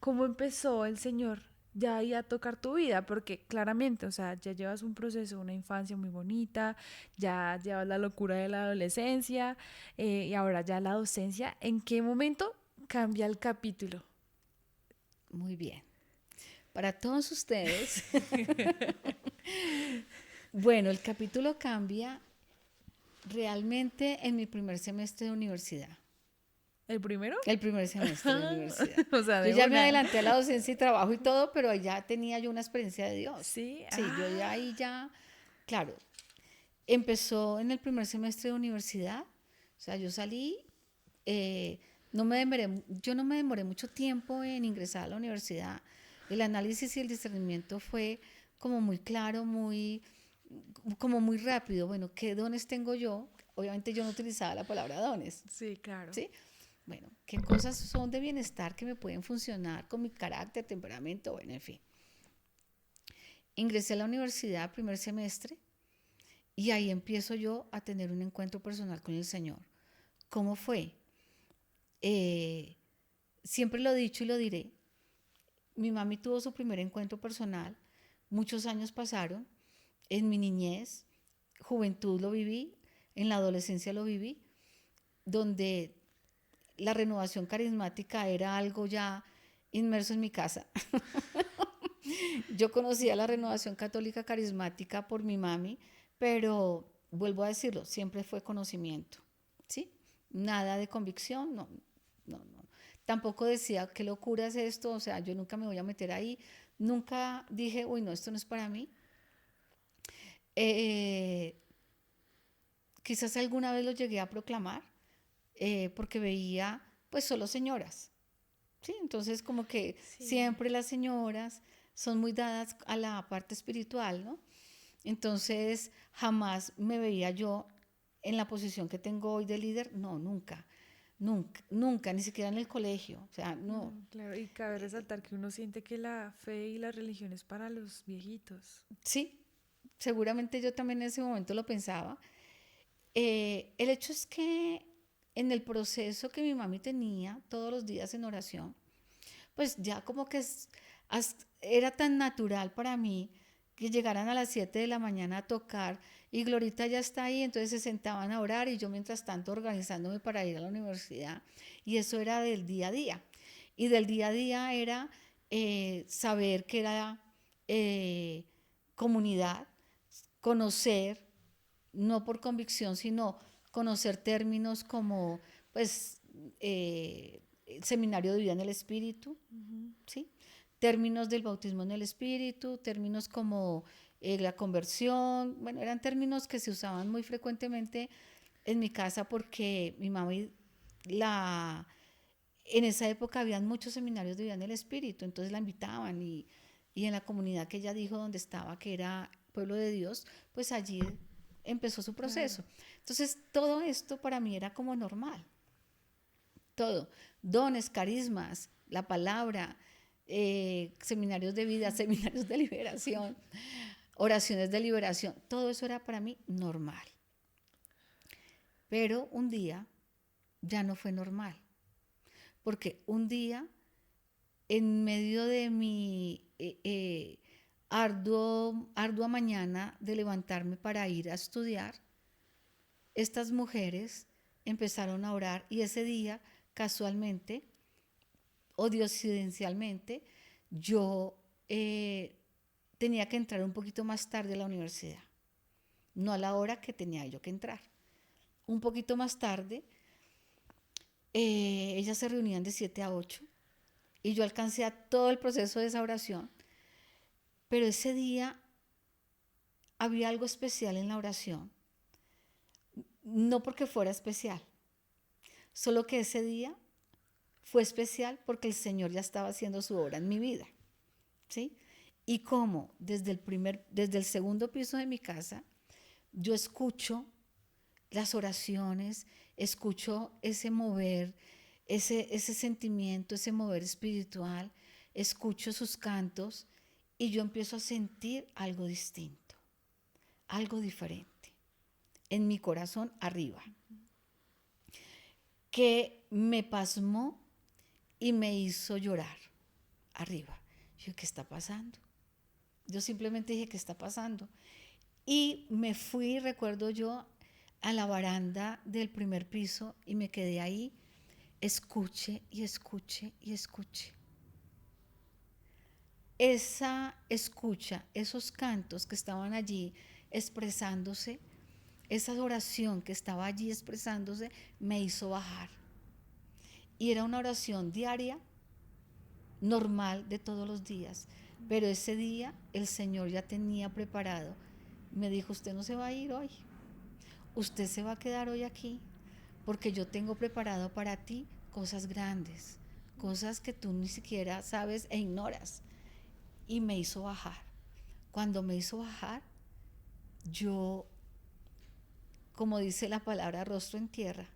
S1: ¿cómo empezó el Señor ya ahí a tocar tu vida? Porque claramente, o sea, ya llevas un proceso, una infancia muy bonita, ya llevas la locura de la adolescencia y ahora ya la docencia. ¿En qué momento cambia el capítulo?
S2: Muy bien. Para todos ustedes, bueno, el capítulo cambia realmente en mi primer semestre de universidad.
S1: ¿El primero?
S2: El primer semestre de universidad.
S1: O sea,
S2: Yo
S1: de
S2: ya me
S1: una.
S2: adelanté a la docencia y trabajo y todo, pero ya tenía yo una experiencia de Dios.
S1: Sí,
S2: Sí, yo ya ahí ya, claro, empezó en el primer semestre de universidad. O sea, yo salí, eh, yo no me demoré mucho tiempo en ingresar a la universidad. El análisis y el discernimiento fue como muy claro, como muy rápido. Bueno, ¿qué dones tengo yo? Obviamente yo no utilizaba la palabra dones,
S1: sí, claro.
S2: ¿sí? Bueno, ¿qué cosas son de bienestar que me pueden funcionar con mi carácter, temperamento? Bueno, en fin. Ingresé a la universidad primer semestre y ahí empiezo yo a tener un encuentro personal con el Señor. ¿Cómo fue? Eh, Siempre lo he dicho y lo diré. Mi mami tuvo su primer encuentro personal. Muchos años pasaron. En mi niñez, juventud lo viví, en la adolescencia lo viví, donde la renovación carismática era algo ya inmerso en mi casa. Yo conocía la renovación católica carismática por mi mami, pero vuelvo a decirlo, siempre fue conocimiento, ¿sí? Nada de convicción, no, no, no. Tampoco decía, qué locura es esto, o sea, yo nunca me voy a meter ahí, nunca dije, uy, no, esto no es para mí. Eh, Quizás alguna vez lo llegué a proclamar, porque veía, pues, solo señoras, ¿sí? Entonces, como que
S1: Sí.
S2: siempre las señoras son muy dadas a la parte espiritual, ¿no? Entonces, jamás me veía yo en la posición que tengo hoy de líder. No, nunca, nunca, nunca, ni siquiera en el colegio. O sea, no.
S1: No, claro, y cabe resaltar que uno siente que la fe y la religión es para los viejitos.
S2: Sí, seguramente yo también en ese momento lo pensaba. El hecho es que en el proceso que mi mami tenía todos los días en oración, pues ya como que era tan natural para mí que llegaran a las 7 de la mañana a tocar y Glorita ya está ahí, entonces se sentaban a orar y yo mientras tanto organizándome para ir a la universidad. Y eso era del día a día. Y del día a día era saber que era eh, comunidad, conocer, no por convicción, sino conocer términos como, pues, el seminario de vida en el Espíritu,
S1: Ujú.
S2: ¿sí? Términos del bautismo en el Espíritu, términos como la conversión, bueno, eran términos que se usaban muy frecuentemente en mi casa porque mi mamá la, en esa época habían muchos seminarios de vida en el Espíritu, entonces la invitaban y en la comunidad que ella dijo donde estaba, que era Pueblo de Dios, pues allí empezó su
S1: Claro.
S2: proceso. Entonces todo esto para mí era como normal, todo, dones, carismas, la palabra, seminarios de vida, seminarios de liberación, oraciones de liberación, todo eso era para mí normal. Pero un día ya no fue normal, porque un día en medio de mi ardua mañana de levantarme para ir a estudiar, estas mujeres empezaron a orar y ese día, casualmente o diosidencialmente, yo tenía que entrar un poquito más tarde a la universidad, no a la hora que tenía yo que entrar. Un poquito más tarde, ellas se reunían de 7 a 8 y yo alcancé a todo el proceso de esa oración, pero ese día había algo especial en la oración, no porque fuera especial, solo que ese día fue especial porque el Señor ya estaba haciendo su obra en mi vida, ¿sí? Y como desde el segundo piso de mi casa, yo escucho las oraciones, escucho ese mover, ese sentimiento, ese mover espiritual, escucho sus cantos y yo empiezo a sentir algo distinto, algo diferente en mi corazón arriba, que me pasmó y me hizo llorar arriba. Yo, ¿qué está pasando? Yo simplemente dije, ¿qué está pasando? Y me fui, recuerdo yo, a la baranda del primer piso y me quedé ahí, escuche y escuche y escuche. Esa escucha, esos cantos que estaban allí expresándose, esa oración que estaba allí expresándose, me hizo bajar. Y era una oración diaria, normal de todos los días. Pero ese día el Señor ya tenía preparado. Me dijo, usted no se va a ir hoy. Usted se va a quedar hoy aquí porque yo tengo preparado para ti cosas grandes, cosas que tú ni siquiera sabes e ignoras. Y me hizo bajar. Cuando me hizo bajar, yo, como dice la palabra, rostro en tierra,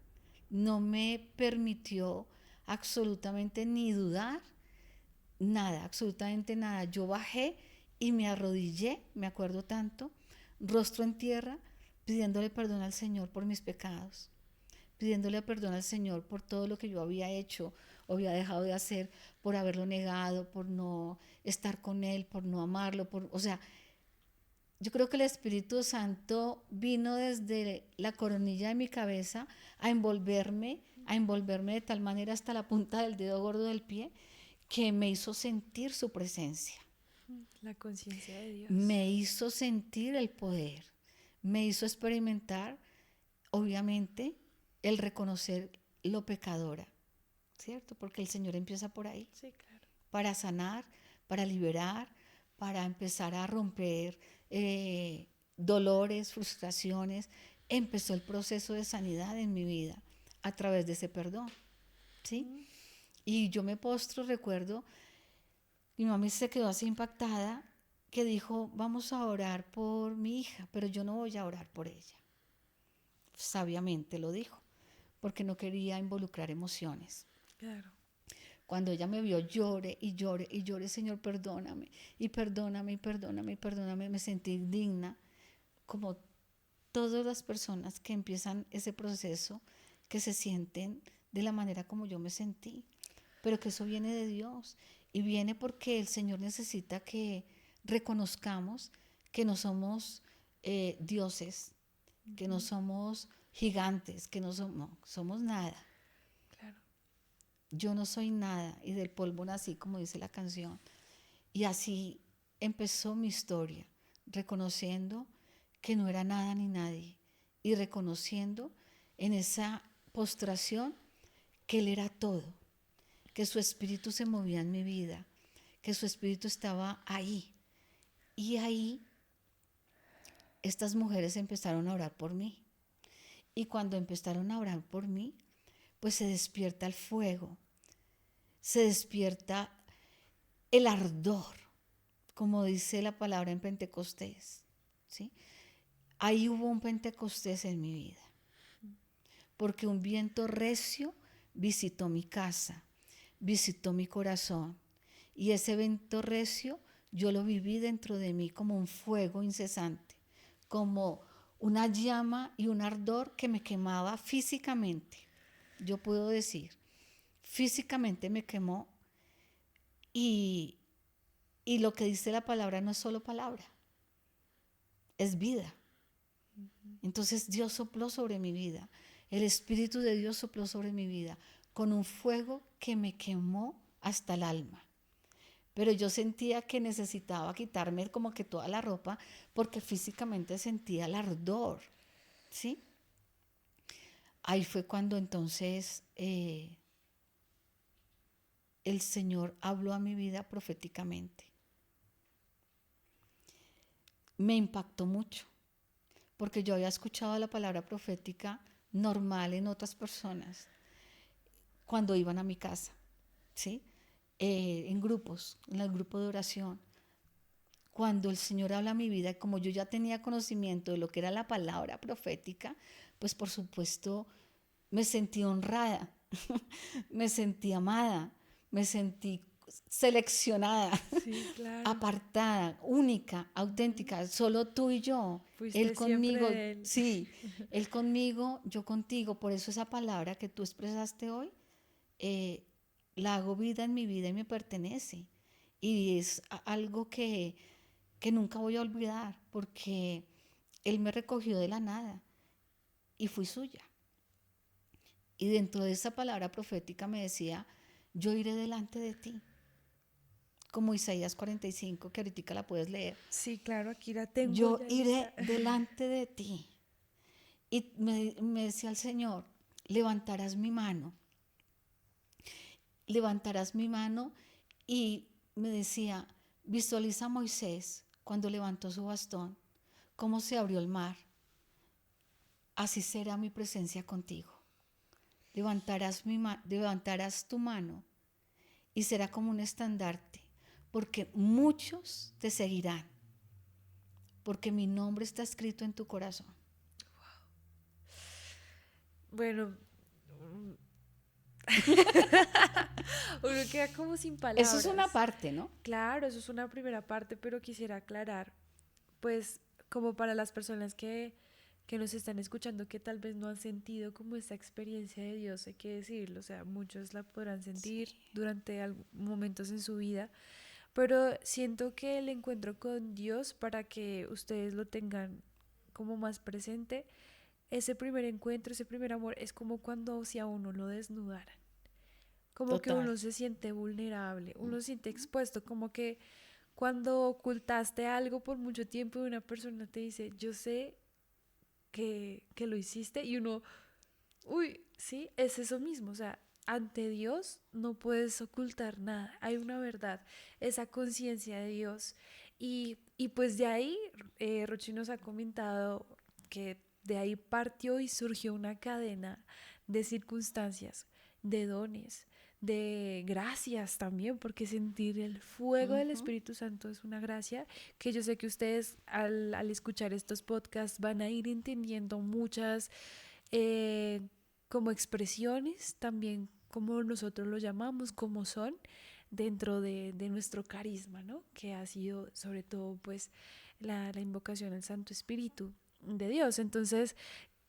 S2: no me permitió absolutamente ni dudar, nada, absolutamente nada. Yo bajé y me arrodillé, me acuerdo tanto, rostro en tierra, pidiéndole perdón al Señor por mis pecados, pidiéndole perdón al Señor por todo lo que yo había hecho o había dejado de hacer, por haberlo negado, por no estar con Él, por no amarlo, o sea, yo creo que el Espíritu Santo vino desde la coronilla de mi cabeza a envolverme de tal manera hasta la punta del dedo gordo del pie, que me hizo sentir su presencia.
S1: La conciencia de Dios.
S2: Me hizo sentir el poder, me hizo experimentar, obviamente, el reconocer lo pecadora, ¿cierto? Porque el Señor empieza por ahí,
S1: Sí, claro.
S2: para sanar, para liberar, para empezar a romper dolores, frustraciones. Empezó el proceso de sanidad en mi vida a través de ese perdón, ¿sí? Y yo me postro, recuerdo, mi mamá se quedó así impactada, que dijo, vamos a orar por mi hija, pero yo no voy a orar por ella. Sabiamente lo dijo, porque no quería involucrar emociones.
S1: Claro.
S2: Cuando ella me vio, llore y llore y llore, Señor, perdóname, y perdóname, y perdóname, y perdóname, me sentí indigna, como todas las personas que empiezan ese proceso, que se sienten de la manera como yo me sentí, pero que eso viene de Dios, y viene porque el Señor necesita que reconozcamos que no somos dioses, que no somos gigantes, que no somos nada.
S1: Claro.
S2: Yo no soy nada y del polvo nací, como dice la canción. Y así empezó mi historia, reconociendo que no era nada ni nadie y reconociendo en esa postración que Él era todo, que su espíritu se movía en mi vida, que su espíritu estaba ahí. Y ahí estas mujeres empezaron a orar por mí. Y cuando empezaron a orar por mí, pues se despierta el fuego, se despierta el ardor, como dice la palabra en Pentecostés, ¿sí? Ahí hubo un Pentecostés en mi vida, porque un viento recio visitó mi casa, visitó mi corazón, y ese viento recio yo lo viví dentro de mí como un fuego incesante, como una llama y un ardor que me quemaba físicamente. Yo puedo decir, físicamente me quemó Y, y lo que dice la palabra no es solo palabra, es vida. Entonces Dios sopló sobre mi vida, el Espíritu de Dios sopló sobre mi vida con un fuego que me quemó hasta el alma. Pero yo sentía que necesitaba quitarme como que toda la ropa porque físicamente sentía el ardor, ¿sí? Ahí fue cuando entonces el Señor habló a mi vida proféticamente. Me impactó mucho porque yo había escuchado la palabra profética normal en otras personas cuando iban a mi casa, ¿sí? En grupos, en el grupo de oración. Cuando el Señor habla a mi vida, como yo ya tenía conocimiento de lo que era la palabra profética, pues por supuesto me sentí honrada, me sentí amada, me sentí seleccionada,
S1: Sí, claro.
S2: apartada, única,
S1: Ujú.
S2: auténtica, solo tú y yo, Él
S1: Fuiste siempre
S2: conmigo,
S1: de él.
S2: sí, Él conmigo, yo contigo. Por eso esa palabra que tú expresaste hoy, eh, la hago vida en mi vida y me pertenece. Y es algo que nunca voy a olvidar, porque Él me recogió de la nada y fui suya. Y dentro de esa palabra profética me decía, yo iré delante de ti, como Isaías 45, que ahorita la puedes leer.
S1: Sí, claro, aquí la tengo
S2: Yo
S1: ya lista.
S2: iré delante de ti. Y me decía el Señor, levantarás mi mano, levantarás mi mano. Y me decía, visualiza a Moisés cuando levantó su bastón, cómo se abrió el mar. Así será mi presencia contigo. Levantarás tu mano y será como un estandarte, porque muchos te seguirán, porque mi nombre está escrito en tu corazón.
S1: Bueno, uno queda como sin
S2: Eso es una
S1: palabras.
S2: parte, ¿no?
S1: Claro, eso es una primera parte, pero quisiera aclarar, pues, como para las personas que nos están escuchando, que tal vez no han sentido como esta experiencia de Dios, hay que decirlo, o sea, muchos la podrán sentir
S2: Sí,
S1: durante momentos en su vida, pero siento que el encuentro con Dios, para que ustedes lo tengan como más presente, ese primer encuentro, ese primer amor, es como cuando si a uno lo desnudaran. Como que
S2: total.
S1: uno se siente vulnerable, uno se siente expuesto, como que cuando ocultaste algo por mucho tiempo y una persona te dice, yo sé que lo hiciste y uno, uy, sí, es eso mismo, o sea, ante Dios no puedes ocultar nada, hay una verdad, esa conciencia de Dios. Y pues de ahí, Rochi nos ha comentado que de ahí partió y surgió una cadena de circunstancias, de dones, de gracias también, porque sentir el fuego del
S2: Ujú.
S1: Espíritu Santo es una gracia que yo sé que ustedes al escuchar estos podcasts van a ir entendiendo muchas eh, como expresiones, también como nosotros lo llamamos, como son dentro de nuestro carisma, ¿no? Que ha sido sobre todo pues la invocación al Santo Espíritu de Dios. Entonces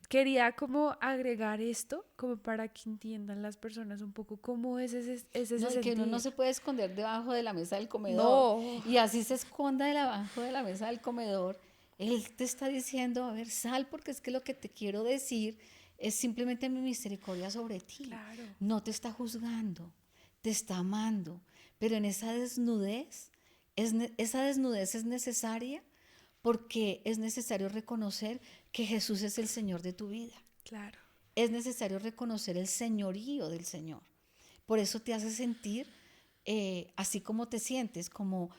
S1: quería como agregar esto como para que entiendan las personas un poco cómo es ese
S2: No, y que uno no
S1: sentir.
S2: se puede esconder debajo de la mesa del comedor.
S1: No,
S2: Y así se esconda debajo de la mesa del comedor. Él te está diciendo, a ver, sal, porque es que lo que te quiero decir es simplemente mi misericordia sobre ti.
S1: claro,
S2: No te está juzgando, te está amando. Pero en esa desnudez, esa desnudez es necesaria porque es necesario reconocer que Jesús es el Señor de tu vida.
S1: claro,
S2: Es necesario reconocer el señorío del Señor. Por eso te hace sentir así como te sientes, como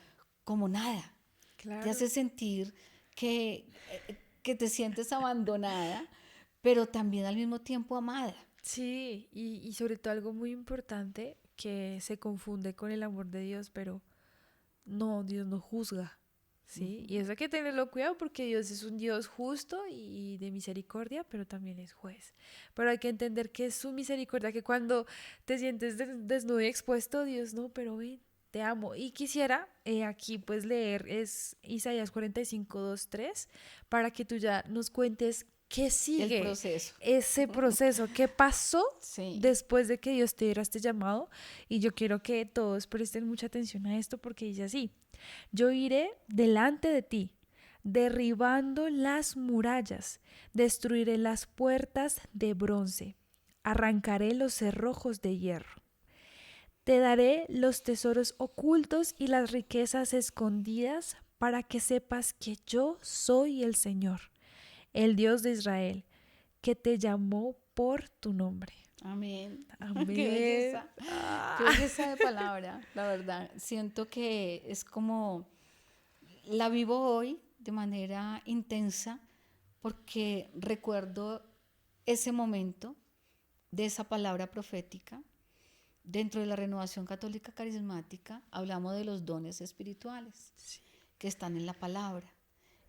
S2: nada. Te
S1: claro.
S2: hace sentir que te sientes abandonada, pero también al mismo tiempo amada.
S1: Sí, y sobre todo algo muy importante que se confunde con el amor de Dios, pero no, Dios no juzga, ¿sí? Y eso hay que tenerlo cuidado porque Dios es un Dios justo y de misericordia, pero también es juez. Pero hay que entender que es su misericordia, que cuando te sientes desnudo y expuesto, Dios no, pero ven, te amo. Y quisiera aquí pues leer es Isaías 45, 2, 3, para que tú ya nos cuentes ¿Qué sigue?
S2: El proceso.
S1: Ese proceso, ¿qué pasó
S2: Sí.
S1: después de que Dios te diera este llamado? Y yo quiero que todos presten mucha atención a esto porque dice así: yo iré delante de ti, derribando las murallas, destruiré las puertas de bronce, arrancaré los cerrojos de hierro. Te daré los tesoros ocultos y las riquezas escondidas para que sepas que yo soy el Señor, el Dios de Israel, que te llamó por tu nombre.
S2: Amén. Qué
S1: Amén.
S2: belleza. Qué belleza de palabra, la verdad. Siento que es como la vivo hoy de manera intensa porque recuerdo ese momento de esa palabra profética. Dentro de la Renovación Católica Carismática hablamos de los dones espirituales que están en la palabra.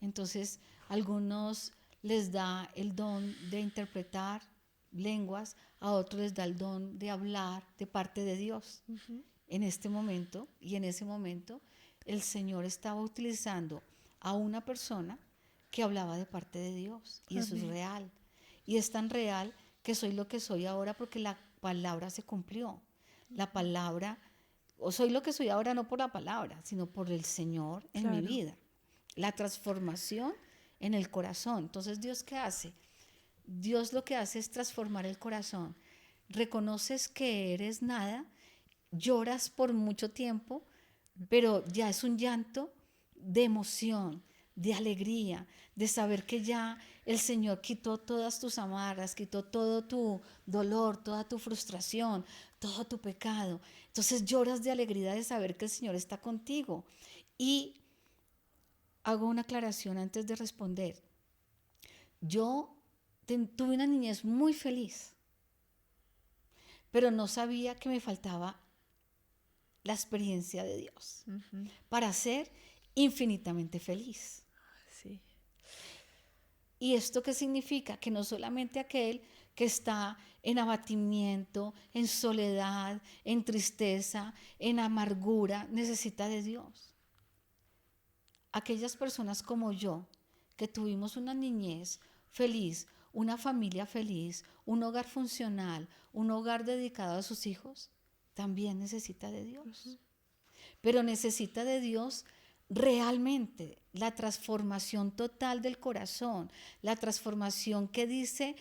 S2: Entonces, a algunos les da el don de interpretar lenguas, a otros les da el don de hablar de parte de Dios. En este momento y en ese momento, el Señor estaba utilizando a una persona que hablaba de parte de Dios, y eso es
S1: Amén.
S2: real. Y es tan real que soy lo que soy ahora porque la palabra se cumplió. La palabra, o soy lo que soy ahora no por la palabra, sino por el Señor en mi
S1: Claro.
S2: vida. La transformación en el corazón. Entonces, ¿Dios qué hace? Dios lo que hace es transformar el corazón. Reconoces que eres nada, lloras por mucho tiempo, pero ya es un llanto de emoción, de alegría, de saber que ya el Señor quitó todas tus amarras, quitó todo tu dolor, toda tu frustración, todo tu pecado. Entonces lloras de alegría de saber que el Señor está contigo. Y hago una aclaración antes de responder. Yo tuve una niñez muy feliz, pero no sabía que me faltaba la experiencia de Dios para ser infinitamente feliz.
S1: Sí.
S2: ¿Y esto qué significa? Que no solamente aquel que está en abatimiento, en soledad, en tristeza, en amargura, necesita de Dios. Aquellas personas como yo, que tuvimos una niñez feliz, una familia feliz, un hogar funcional, un hogar dedicado a sus hijos, también necesita de Dios. Pero necesita de Dios realmente, la transformación total del corazón, la transformación que dice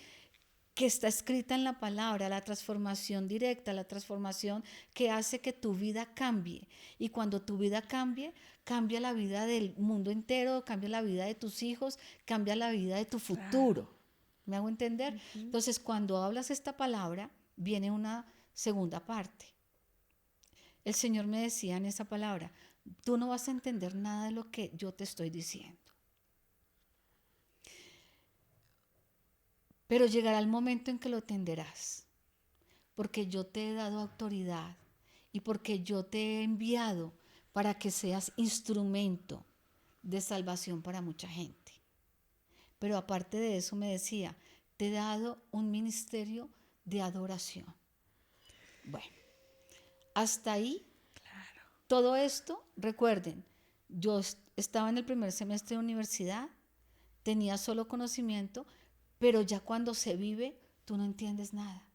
S2: que está escrita en la palabra, la transformación directa, la transformación que hace que tu vida cambie. Y cuando tu vida cambie, cambia la vida del mundo entero, cambia la vida de tus hijos, cambia la vida de tu futuro.
S1: Claro.
S2: ¿Me hago entender? Entonces, cuando hablas esta palabra, viene una segunda parte. El Señor me decía en esa palabra, tú no vas a entender nada de lo que yo te estoy diciendo. Pero llegará el momento en que lo entenderás, porque yo te he dado autoridad y porque yo te he enviado para que seas instrumento de salvación para mucha gente. Pero aparte de eso me decía, te he dado un ministerio de adoración. Bueno, hasta ahí, todo esto, recuerden, yo estaba en el primer semestre de universidad, tenía solo conocimiento, pero ya cuando se vive, tú no entiendes nada.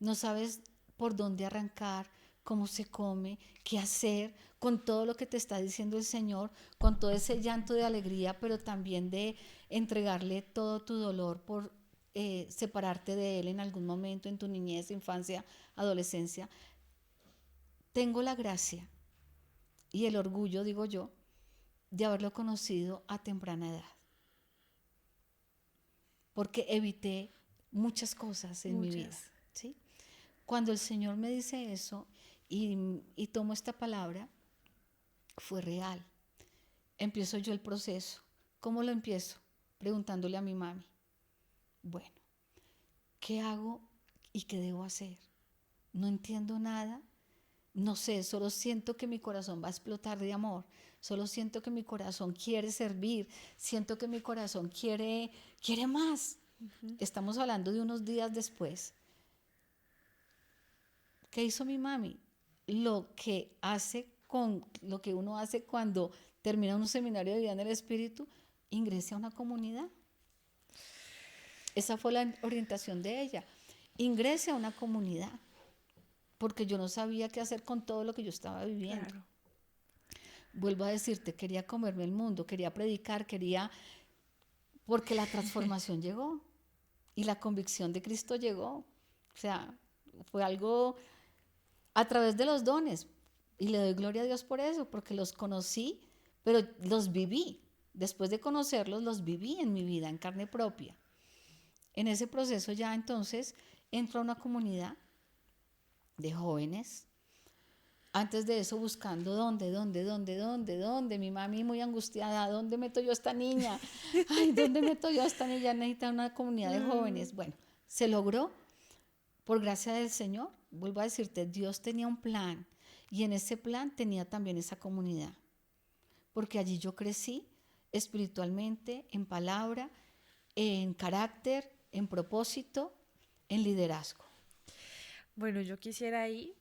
S2: No sabes por dónde arrancar, cómo se come, qué hacer, con todo lo que te está diciendo el Señor, con todo ese llanto de alegría, pero también de entregarle todo tu dolor por separarte de Él en algún momento en tu niñez, infancia, adolescencia. Tengo la gracia y el orgullo, digo yo, de haberlo conocido a temprana edad, porque evité muchas cosas en mi vida,
S1: Muchas.
S2: ¿sí? Cuando el Señor me dice eso y tomo esta palabra, fue real. Empiezo yo el proceso. ¿Cómo lo empiezo? Preguntándole a mi mami. Bueno, ¿qué hago y qué debo hacer? No entiendo nada. No sé, solo siento que mi corazón va a explotar de amor. Solo siento que mi corazón quiere servir. Siento que mi corazón quiere más. Estamos hablando de unos días después. ¿Qué hizo mi mami? Lo que uno hace cuando termina un seminario de vida en el Espíritu, ingrese a una comunidad. Esa fue la orientación de ella. Ingrese a una comunidad, porque yo no sabía qué hacer con todo lo que yo estaba viviendo.
S1: Claro.
S2: Vuelvo a decirte, quería comerme el mundo, quería predicar, porque la transformación llegó y la convicción de Cristo llegó. O sea, fue algo a través de los dones. Y le doy gloria a Dios por eso, porque los conocí, pero los viví. Después de conocerlos, los viví en mi vida, en carne propia. En ese proceso ya entonces entro a una comunidad de jóvenes. Antes de eso buscando dónde, mi mami muy angustiada, ¿dónde meto yo a esta niña? Ay, ¿dónde meto yo a esta niña? Necesita una comunidad de jóvenes. Bueno, se logró por gracia del Señor. Vuelvo a decirte, Dios tenía un plan y en ese plan tenía también esa comunidad. Porque allí yo crecí espiritualmente, en palabra, en carácter, en propósito, en liderazgo.
S1: Bueno, yo quisiera ahí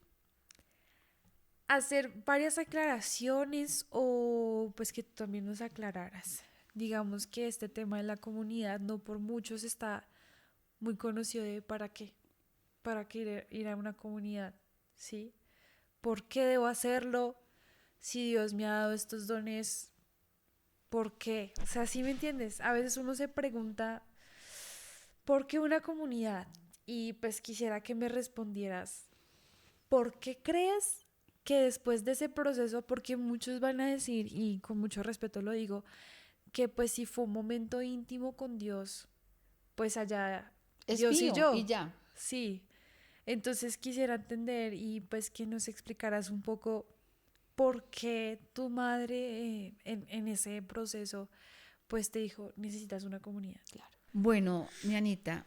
S1: hacer varias aclaraciones o pues que tú también nos aclararas. Digamos que este tema de la comunidad no por muchos está muy conocido de para qué ir a una comunidad, ¿sí? ¿Por qué debo hacerlo? Si Dios me ha dado estos dones, ¿por qué? O sea, ¿sí me entiendes? A veces uno se pregunta, ¿por qué una comunidad? Y pues quisiera que me respondieras, ¿por qué crees que después de ese proceso, porque muchos van a decir, y con mucho respeto lo digo, que pues si fue un momento íntimo con Dios, pues allá
S2: Es
S1: Dios y
S2: mío y
S1: yo,
S2: ya.
S1: sí. Entonces quisiera entender y pues que nos explicaras un poco por qué tu madre en ese proceso pues te dijo, necesitas una comunidad.
S2: Claro. Bueno, mi Anita,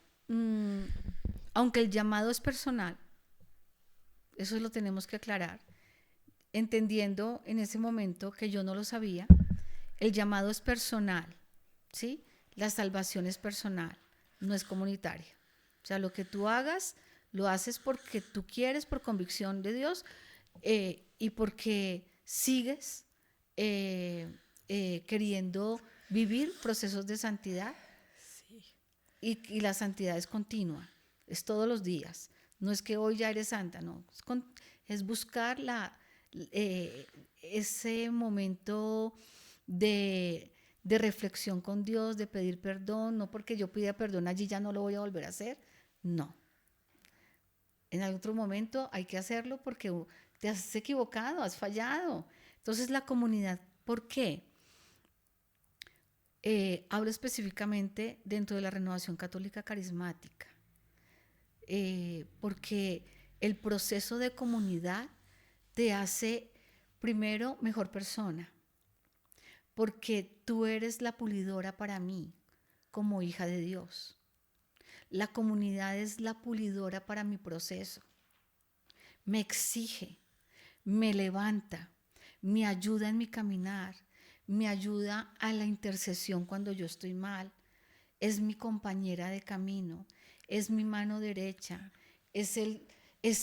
S2: aunque el llamado es personal, eso lo tenemos que aclarar, entendiendo en ese momento que yo no lo sabía, el llamado es personal, ¿sí? La salvación es personal, no es comunitaria. O sea, lo que tú hagas, lo haces porque tú quieres, por convicción de Dios, y porque sigues queriendo vivir procesos de santidad.
S1: Sí.
S2: Y la santidad es continua, es todos los días. No es que hoy ya eres santa, no. Es buscar ese momento de reflexión con Dios, de pedir perdón, no porque yo pida perdón allí ya no lo voy a volver a hacer, no. En otro momento hay que hacerlo porque te has equivocado, has fallado. Entonces la comunidad, ¿por qué? Hablo específicamente dentro de la Renovación Católica Carismática, porque el proceso de comunidad te hace primero mejor persona, porque tú eres la pulidora para mí como hija de Dios. La comunidad es la pulidora para mi proceso. Me exige, me levanta, me ayuda en mi caminar, me ayuda a la intercesión cuando yo estoy mal, es mi compañera de camino, es mi mano derecha, es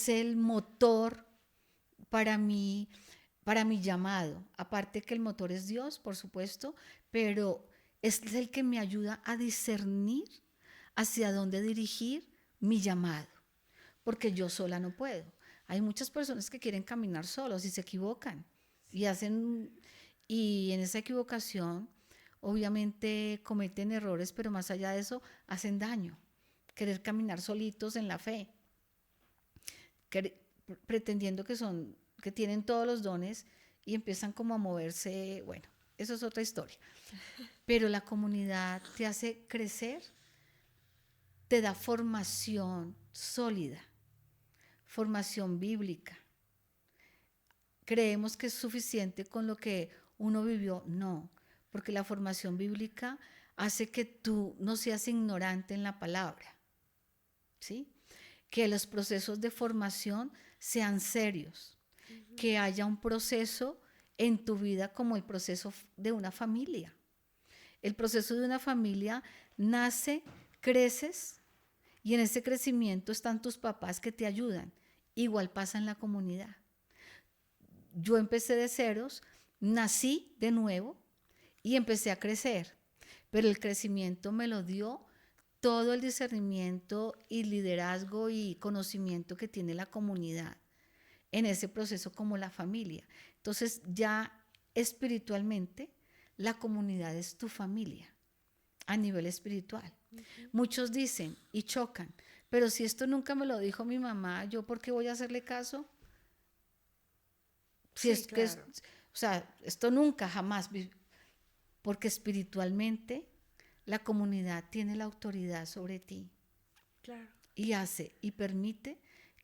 S2: el motor para mi llamado. Aparte que el motor es Dios, por supuesto, pero es el que me ayuda a discernir hacia dónde dirigir mi llamado, porque yo sola no puedo. Hay muchas personas que quieren caminar solos y se equivocan y en esa equivocación obviamente cometen errores, pero más allá de eso hacen daño. Querer caminar solitos en la fe, pretendiendo que tienen todos los dones y empiezan como a moverse, bueno, eso es otra historia. Pero la comunidad te hace crecer, te da formación sólida, formación bíblica. Creemos que es suficiente con lo que uno vivió, no, porque la formación bíblica hace que tú no seas ignorante en la palabra, ¿sí? Que los procesos de formación sean serios, que haya un proceso en tu vida como el proceso de una familia. El proceso de una familia nace, creces y en ese crecimiento están tus papás que te ayudan. Igual pasa en la comunidad. Yo empecé de ceros, nací de nuevo y empecé a crecer, pero el crecimiento me lo dio todo el discernimiento y liderazgo y conocimiento que tiene la comunidad en ese proceso como la familia. Entonces ya espiritualmente la comunidad es tu familia a nivel espiritual. Muchos dicen y chocan, pero si esto nunca me lo dijo mi mamá, ¿yo por qué voy a hacerle caso? Si
S1: Sí,
S2: es que
S1: claro.
S2: o sea, esto nunca, jamás, porque espiritualmente la comunidad tiene la autoridad sobre ti
S1: Claro.
S2: y hace y permite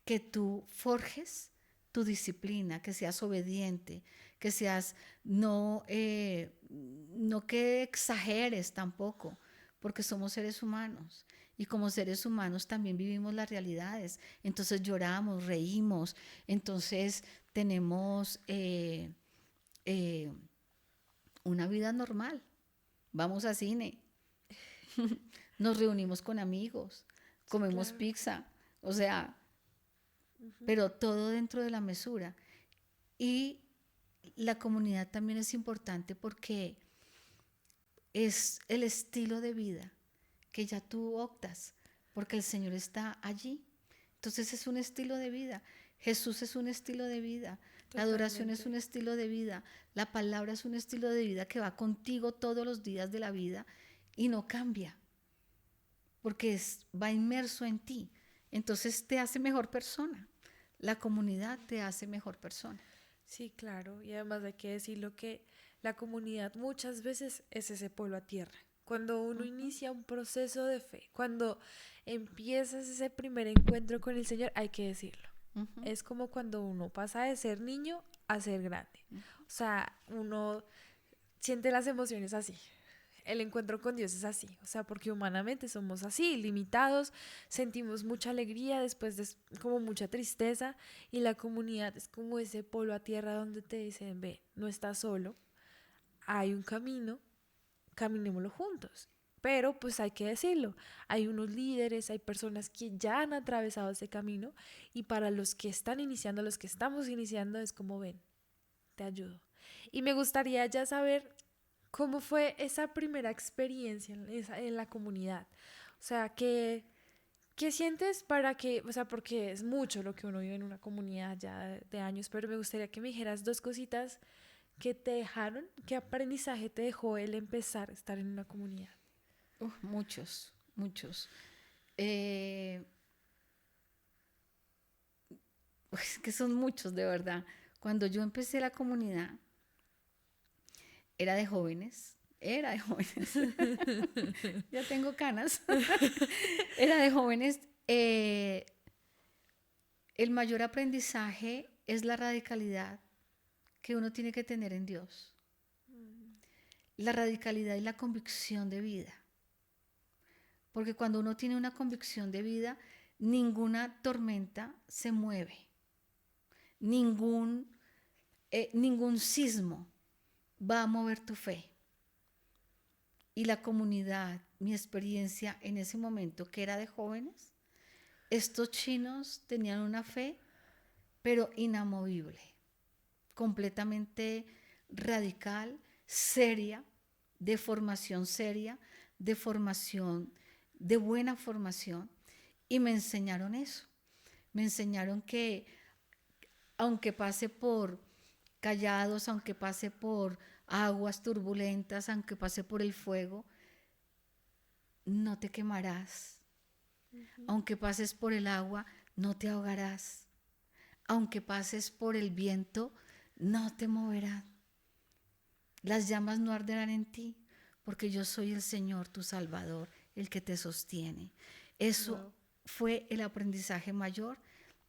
S2: que tú forjes tu disciplina, que seas obediente, que seas, no que exageres tampoco, porque somos seres humanos y como seres humanos también vivimos las realidades. Entonces lloramos, reímos, entonces tenemos eh, una vida normal. Vamos a cine, nos reunimos con amigos,
S1: Sí,
S2: comemos
S1: claro.
S2: pizza, o sea, pero todo dentro de la mesura. Y la comunidad también es importante porque es el estilo de vida que ya tú optas, porque el Señor está allí. Entonces es un estilo de vida. Jesús es un estilo de vida. La adoración es
S1: Totalmente.
S2: un estilo de vida. La palabra es un estilo de vida que va contigo todos los días de la vida y no cambia, porque va inmerso en ti. Entonces te hace mejor persona. La comunidad te hace mejor persona.
S1: Sí, claro. Y además hay que decirlo que la comunidad muchas veces es ese pueblo a tierra. Cuando uno inicia un proceso de fe, cuando empiezas ese primer encuentro con el Señor, hay que decirlo.
S2: Ujú.
S1: Es como cuando uno pasa de ser niño a ser grande. O sea, uno siente las emociones así. El encuentro con Dios es así, o sea, porque humanamente somos así, limitados, sentimos mucha alegría, después de como mucha tristeza, y la comunidad es como ese polo a tierra donde te dicen, ve, no estás solo, hay un camino, caminémoslo juntos. Pero pues hay que decirlo, hay unos líderes, hay personas que ya han atravesado ese camino y para los que están iniciando, los que estamos iniciando, es como ven, te ayudo. Y me gustaría ya saber cómo fue esa primera experiencia en la comunidad. O sea, ¿qué sientes para que, o sea, porque es mucho lo que uno vive en una comunidad ya de años, pero me gustaría que me dijeras dos cositas que te dejaron, qué aprendizaje te dejó el empezar a estar en una comunidad.
S2: Muchos, muchos. Eh, es que son muchos, de verdad. Cuando yo empecé la comunidad, era de jóvenes, ya tengo canas, era de jóvenes. El mayor aprendizaje es la radicalidad que uno tiene que tener en Dios, la radicalidad y la convicción de vida. Porque cuando uno tiene una convicción de vida, ninguna tormenta se mueve, ningún, ningún sismo va a mover tu fe. Y la comunidad, mi experiencia en ese momento, que era de jóvenes, estos chinos tenían una fe, pero inamovible, completamente radical, seria, seria, de formación, de buena formación, y me enseñaron eso. Me enseñaron que aunque pase por callados, aunque pase por aguas turbulentas, aunque pase por el fuego, no te quemarás. Aunque pases por el agua, no te ahogarás. Aunque pases por el viento, no te moverán. Las llamas no arderán en ti, porque yo soy el Señor, tu Salvador, el que te sostiene. Eso
S1: Wow.
S2: fue el aprendizaje mayor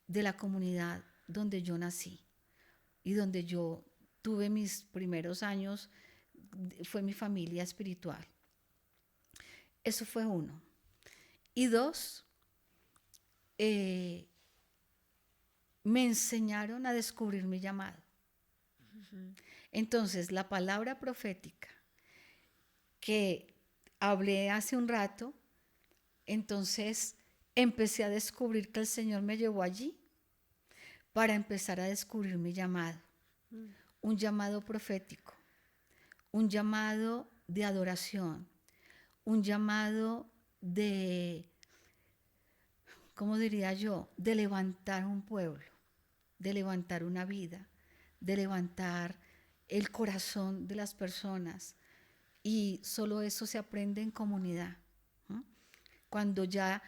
S2: de la comunidad donde yo nací y donde yo tuve mis primeros años, fue mi familia espiritual. Eso fue uno. Y dos, eh, me enseñaron a descubrir mi llamado. Entonces, la palabra profética que hablé hace un rato, entonces empecé a descubrir que el Señor me llevó allí para empezar a descubrir mi llamado. Un llamado profético, un llamado de adoración, un llamado de, ¿cómo diría yo? De levantar un pueblo, de levantar una vida, de levantar el corazón de las personas. Y solo eso se aprende en comunidad. ¿No? Cuando ya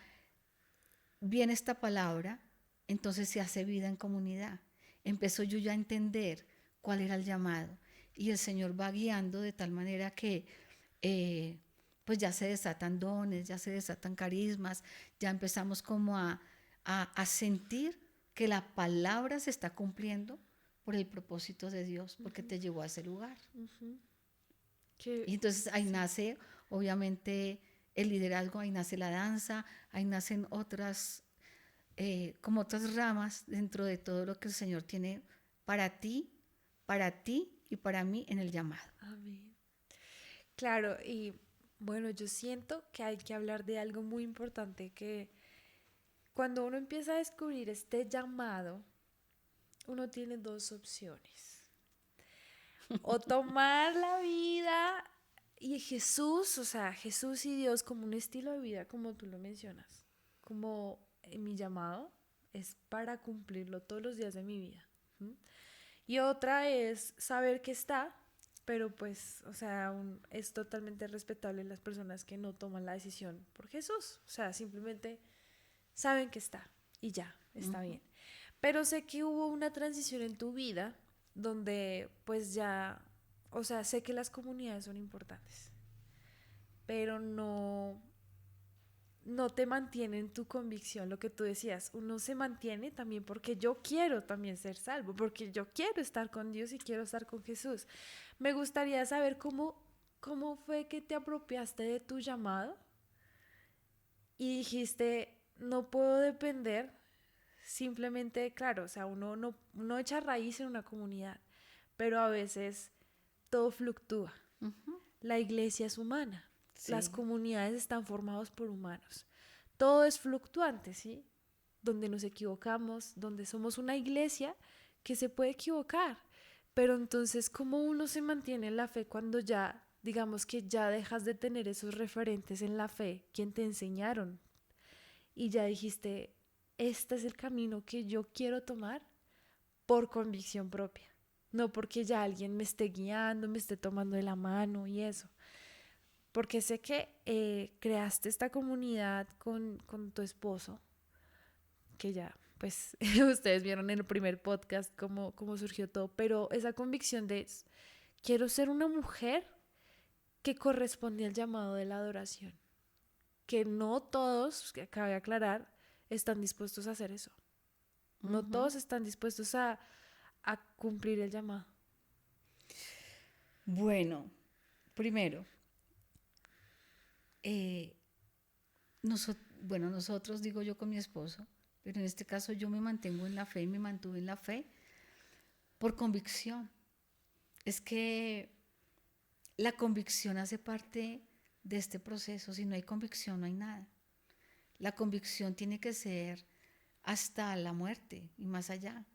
S2: viene esta palabra, entonces se hace vida en comunidad. Empezó yo ya a entender cuál era el llamado. Y el Señor va guiando de tal manera que pues ya se desatan dones, ya se desatan carismas, ya empezamos como a sentir que la palabra se está cumpliendo por el propósito de Dios, porque te llevó a ese lugar. Y entonces ahí nace, obviamente, el liderazgo, ahí nace la danza, ahí nacen otras, como otras ramas dentro de todo lo que el Señor tiene para ti y para mí en el llamado.
S1: Amén. Claro, y bueno, yo siento que hay que hablar de algo muy importante, que cuando uno empieza a descubrir este llamado, uno tiene dos opciones. O tomar la vida y Jesús, o sea, Jesús y Dios como un estilo de vida, como tú lo mencionas, como mi llamado es para cumplirlo todos los días de mi vida. ¿Mm? Y otra es saber que está, pero pues, o sea, es totalmente respetable las personas que no toman la decisión por Jesús. O sea, simplemente saben que está y ya, está bien. Pero sé que hubo una transición en tu vida donde pues ya, o sea, sé que las comunidades son importantes, pero no te mantienen tu convicción, lo que tú decías, uno se mantiene también porque yo quiero también ser salvo, porque yo quiero estar con Dios y quiero estar con Jesús. Me gustaría saber cómo fue que te apropiaste de tu llamado y dijiste, no puedo depender, simplemente, claro, o sea, uno no echa raíz en una comunidad, pero a veces todo fluctúa. La iglesia es humana. Las
S2: Sí.
S1: comunidades están formadas por humanos. Todo es fluctuante, ¿sí? Donde nos equivocamos, donde somos una iglesia que se puede equivocar. Pero entonces, ¿cómo uno se mantiene en la fe cuando ya, digamos que ya dejas de tener esos referentes en la fe, quien te enseñaron? Y ya dijiste, este es el camino que yo quiero tomar por convicción propia. No porque ya alguien me esté guiando, me esté tomando de la mano y eso. Porque sé que creaste esta comunidad con tu esposo, que ya, pues, ustedes vieron en el primer podcast cómo surgió todo, pero esa convicción de quiero ser una mujer que corresponde al llamado de la adoración, que no todos, que cabe aclarar, están dispuestos a hacer eso. No todos están dispuestos a cumplir el llamado.
S2: Bueno, primero, eh, nosotros, digo yo con mi esposo, pero en este caso yo me mantengo en la fe y me mantuve en la fe por convicción. Es que la convicción hace parte de este proceso. Si no hay convicción, no hay nada. La convicción tiene que ser hasta la muerte y más allá.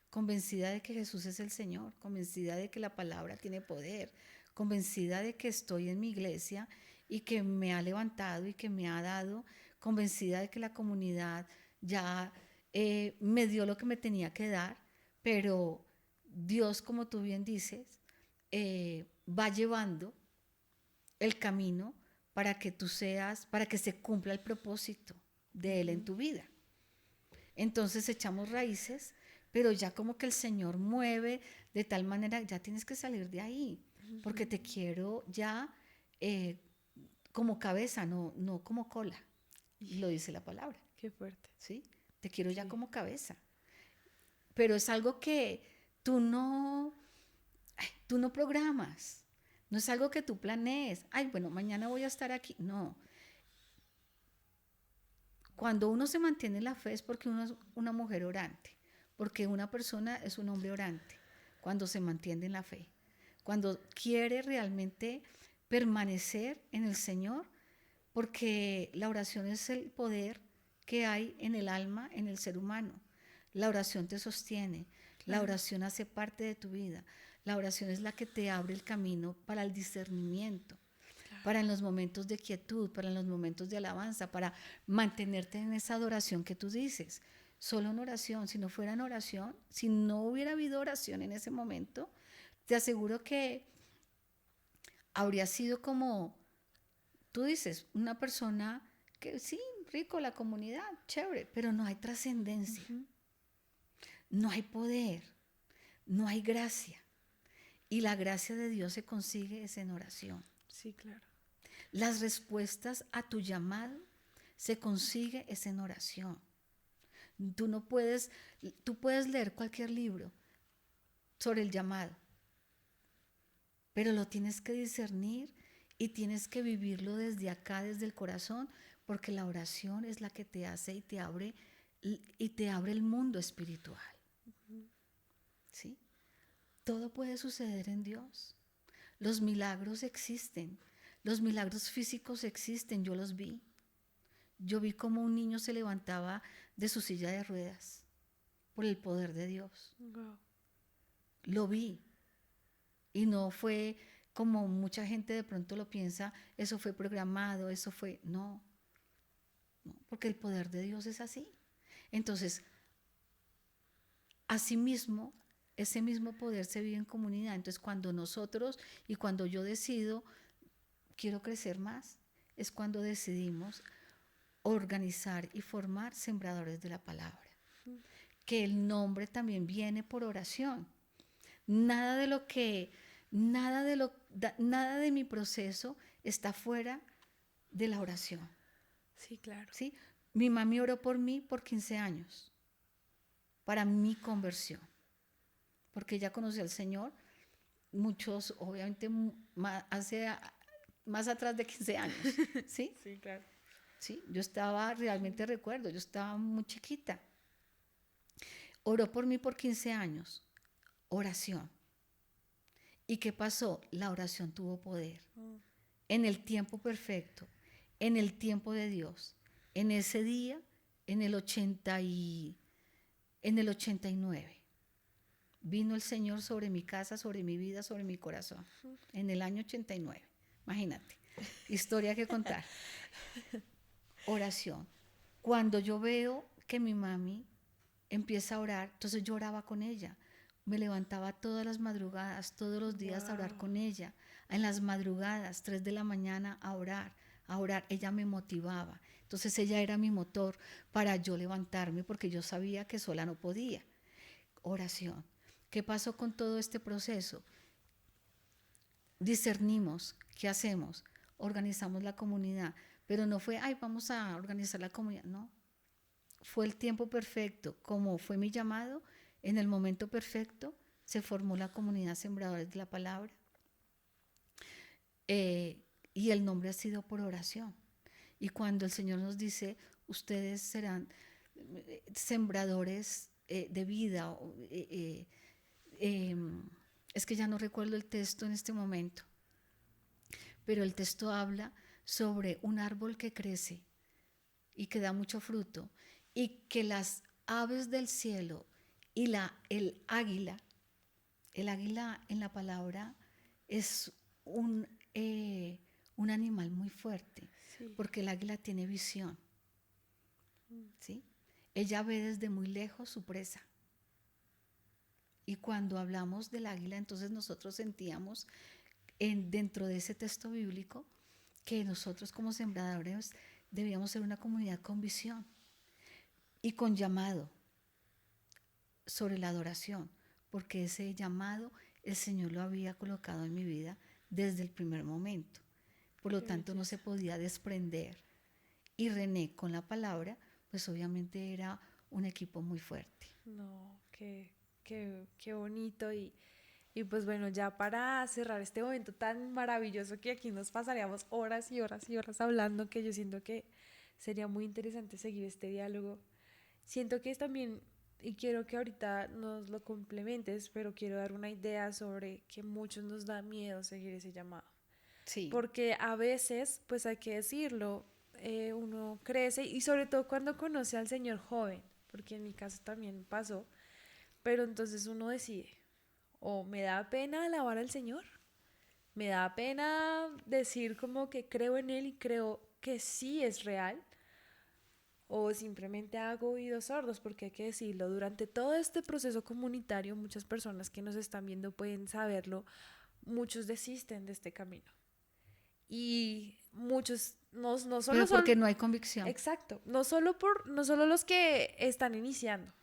S2: Convencida de que Jesús es el Señor, convencida de que la palabra tiene poder, convencida de que estoy en mi iglesia y que me ha levantado y que me ha dado, convencida de que la comunidad ya me dio lo que me tenía que dar, pero Dios, como tú bien dices, va llevando el camino para que tú seas, para que se cumpla el propósito de Él en tu vida. Entonces echamos raíces, pero ya como que el Señor mueve de tal manera, ya tienes que salir de ahí, porque te quiero ya como cabeza, no como cola, lo dice la palabra.
S1: Qué fuerte.
S2: ¿Sí? Te quiero ya
S1: Sí.
S2: como cabeza. Pero es algo que tú no programas, no es algo que tú planees. Ay, bueno, mañana voy a estar aquí. No. Cuando uno se mantiene en la fe es porque uno es una mujer orante, porque una persona es un hombre orante, cuando se mantiene en la fe, cuando quiere realmente permanecer en el Señor, porque la oración es el poder que hay en el alma, en el ser humano. La oración te sostiene, la oración hace parte de tu vida, la oración es la que te abre el camino para el discernimiento. para en los momentos de quietud, para en los momentos de alabanza, para mantenerte en esa adoración que tú dices. Solo en oración, si no fuera en oración, si no hubiera habido oración en ese momento, te aseguro que habría sido como, tú dices, una persona que sí, rico la comunidad, chévere, pero no hay trascendencia, no hay poder, no hay gracia. Y la gracia de Dios se consigue es en oración.
S1: Sí, claro.
S2: Las respuestas a tu llamado se consigue es en oración. Tú puedes leer cualquier libro sobre el llamado, pero lo tienes que discernir y tienes que vivirlo desde acá, desde el corazón, porque la oración es la que te hace y te abre el mundo espiritual. ¿Sí? Todo puede suceder en Dios. Los milagros existen. Los milagros físicos existen, yo los vi. Yo vi cómo un niño se levantaba de su silla de ruedas por el poder de Dios.
S1: Wow.
S2: Lo vi. Y no fue como mucha gente de pronto lo piensa, eso fue programado, eso fue... No, porque el poder de Dios es así. Entonces, asimismo, ese mismo poder se vive en comunidad. Entonces, cuando nosotros y cuando yo decido, quiero crecer más, es cuando decidimos organizar y formar sembradores de la palabra. Que el nombre también viene por oración. Nada de mi proceso está fuera de la oración.
S1: Sí, claro.
S2: ¿Sí? Mi mami oró por mí por 15 años, para mi conversión, porque ella conoció al Señor, muchos, obviamente, más atrás de 15 años, ¿sí?
S1: Sí, claro.
S2: Sí, yo estaba, realmente recuerdo, yo estaba muy chiquita. Oró por mí por 15 años, oración. ¿Y qué pasó? La oración tuvo poder. En el tiempo perfecto, en el tiempo de Dios. En ese día, en el 89, vino el Señor sobre mi casa, sobre mi vida, sobre mi corazón. En el año 89, imagínate, historia que contar. Oración. Cuando yo veo que mi mami empieza a orar, entonces yo oraba con ella. Me levantaba todas las madrugadas, todos los días a orar con ella. En las madrugadas, 3 de la mañana, a orar, a orar. Ella me motivaba. Entonces ella era mi motor para yo levantarme porque yo sabía que sola no podía. Oración. ¿Qué pasó con todo este proceso? Discernimos, ¿qué hacemos? Organizamos la comunidad, pero no fue, ay, vamos a organizar la comunidad, no. Fue el tiempo perfecto, como fue mi llamado, en el momento perfecto se formó la comunidad Sembradores de la Palabra. Y el nombre ha sido por oración. Y cuando el Señor nos dice, ustedes serán sembradores de vida, es que ya no recuerdo el texto en este momento, pero el texto habla sobre un árbol que crece y que da mucho fruto, y que las aves del cielo y el águila en la palabra es un animal muy fuerte, sí, porque el águila tiene visión, ¿sí? Ella ve desde muy lejos su presa. Y cuando hablamos del águila, entonces nosotros sentíamos dentro de ese texto bíblico que nosotros como sembradores debíamos ser una comunidad con visión y con llamado sobre la adoración, porque ese llamado el Señor lo había colocado en mi vida desde el primer momento. Por lo tanto, no se podía desprender. Y René, con la palabra, pues obviamente era un equipo muy fuerte.
S1: No, qué bonito. Y pues bueno, ya para cerrar este momento tan maravilloso que aquí nos pasaríamos horas y horas y horas hablando, que yo siento que sería muy interesante seguir este diálogo. Siento que es también, y quiero que ahorita nos lo complementes, pero quiero dar una idea sobre que muchos nos da miedo seguir ese llamado.
S2: Sí.
S1: Porque a veces, pues hay que decirlo, uno crece y sobre todo cuando conoce al Señor joven, porque en mi caso también pasó, pero entonces uno decide, o me da pena alabar al Señor, Me da pena decir como que creo en él y creo que sí es real, o simplemente hago oídos sordos, porque hay que decirlo, durante todo este proceso comunitario, muchas personas que nos están viendo pueden saberlo, muchos desisten de este camino. Y muchos no solo
S2: Pero
S1: son,
S2: porque no hay convicción.
S1: exacto, no solo los que están iniciando,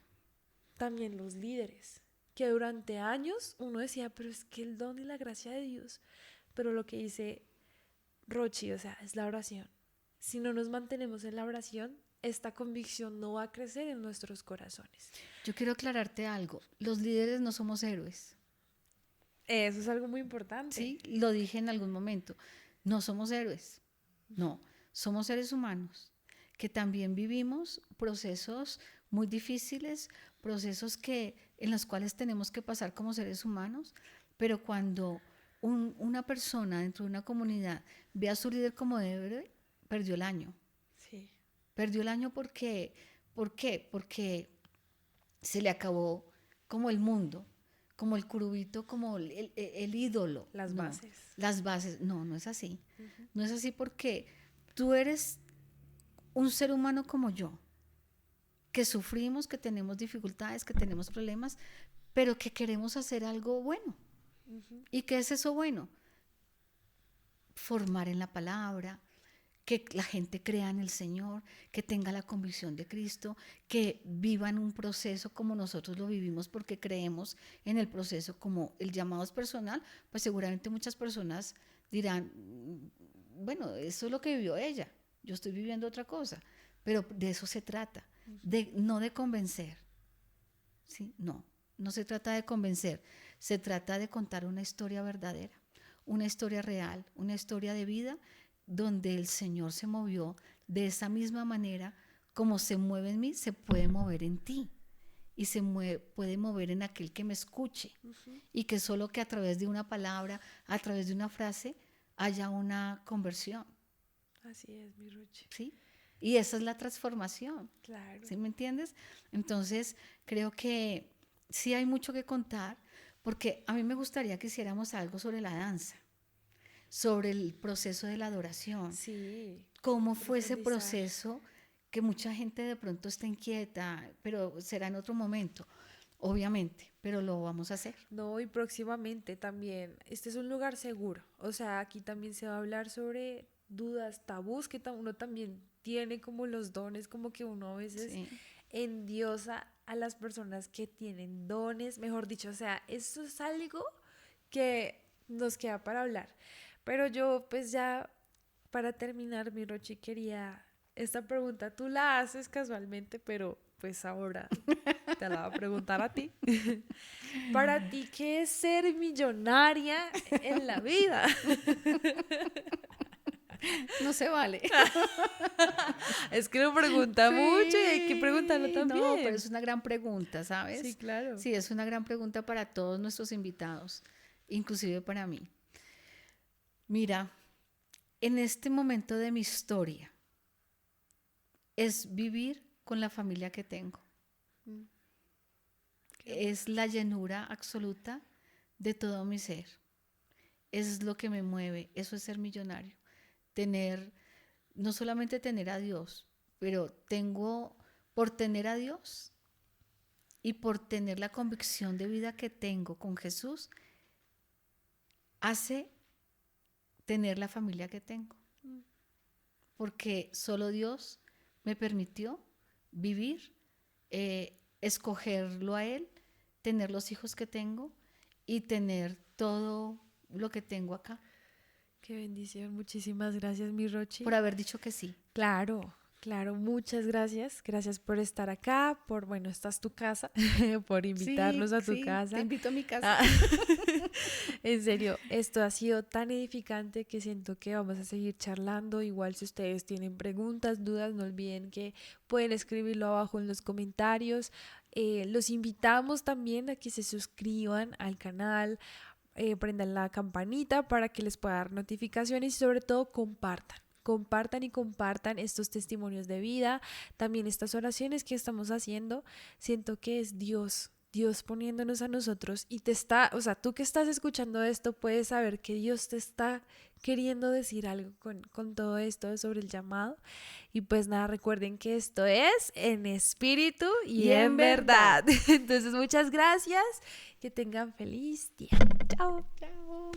S1: también los líderes, que durante años uno decía, pero es que el don y la gracia de Dios, pero lo que dice Rochi, o sea, es la oración. Si no nos mantenemos en la oración, esta convicción no va a crecer en nuestros corazones.
S2: Yo quiero aclararte algo. Los líderes no somos héroes.
S1: Eso es algo muy importante.
S2: Sí, lo dije en algún momento. No somos héroes. No, somos seres humanos que también vivimos procesos muy difíciles, procesos en los cuales tenemos que pasar como seres humanos, pero cuando una persona dentro de una comunidad ve a su líder como héroe, perdió el año.
S1: Sí.
S2: Perdió el año porque, ¿por qué? Porque se le acabó como el mundo, como el curubito, como el ídolo.
S1: Las
S2: No,
S1: bases.
S2: las bases. No, no es así. No es así porque tú eres un ser humano como yo, que sufrimos, que tenemos dificultades, que tenemos problemas, pero que queremos hacer algo bueno. ¿Y qué es eso bueno? Formar en la palabra, que la gente crea en el Señor, que tenga la convicción de Cristo, que vivan un proceso como nosotros lo vivimos porque creemos en el proceso como el llamado es personal, pues seguramente muchas personas dirán, bueno, eso es lo que vivió ella, yo estoy viviendo otra cosa, pero de eso se trata, no de convencer, ¿sí? No se trata de convencer, se trata de contar una historia verdadera, una historia real, una historia de vida donde el Señor se movió de esa misma manera como se mueve en mí, se puede mover en ti y puede mover en aquel que me escuche y que solo que a través de una palabra, a través de una frase, haya una conversión.
S1: Así es, mi Ruchi.
S2: ¿Sí? Y esa es la transformación.
S1: Claro.
S2: ¿Sí me entiendes? Entonces, creo que sí hay mucho que contar, porque a mí me gustaría que hiciéramos algo sobre la danza, sobre el proceso de la adoración.
S1: Sí.
S2: ¿Cómo fue ese
S1: Profundizar.
S2: proceso? Que mucha gente de pronto está inquieta, pero será en otro momento, obviamente, pero lo vamos a hacer.
S1: No, y próximamente también. Este es un lugar seguro. O sea, aquí también se va a hablar sobre dudas, tabús que uno también tiene como los dones, como que uno a veces
S2: Sí.
S1: endiosa a las personas que tienen dones, mejor dicho, o sea, eso es algo que nos queda para hablar. Pero yo, pues ya, para terminar, mi Rochi, quería, esta pregunta tú la haces casualmente, pero pues ahora te la voy a preguntar a ti. Para ti, ¿qué es ser millonaria en la vida?
S2: No se vale.
S1: Es que lo pregunta mucho y hay que preguntarlo
S2: Sí, no, pero
S1: también.
S2: es una gran pregunta,
S1: Sí,
S2: ¿sabes?
S1: claro.
S2: Sí, es una gran pregunta para todos nuestros invitados, inclusive para mí. Mira, en este momento de mi historia es vivir con la familia que tengo.
S1: Mm,
S2: Es la llenura absoluta de todo mi ser. Es lo que me mueve, eso es ser millonario. Tener, no solamente tener a Dios, pero por tener a Dios y por tener la convicción de vida que tengo con Jesús, hace tener la familia que tengo. Porque solo Dios me permitió vivir, escogerlo a Él, tener los hijos que tengo y tener todo lo que tengo acá,
S1: Qué bendición. Muchísimas gracias, mi Rochi.
S2: por haber dicho que sí.
S1: Claro, claro, muchas gracias. Gracias por estar acá, bueno, esta es tu casa, por invitarnos
S2: Sí,
S1: a tu
S2: sí, te
S1: casa.
S2: invito a mi casa.
S1: Ah, en serio, esto ha sido tan edificante que siento que vamos a seguir charlando. Igual si ustedes tienen preguntas, dudas, no olviden que pueden escribirlo abajo en los comentarios. Los invitamos también a que se suscriban al canal, prendan la campanita para que les pueda dar notificaciones y sobre todo compartan. Compartan y compartan estos testimonios de vida, también estas oraciones que estamos haciendo. Siento que es Dios Dios poniéndonos a nosotros y te está, o sea, tú que estás escuchando esto puedes saber que Dios te está queriendo decir algo con todo esto sobre el llamado. Y pues nada, recuerden que esto es en espíritu y en verdad. Entonces, muchas gracias. Que tengan feliz día. Chao.
S2: Chao.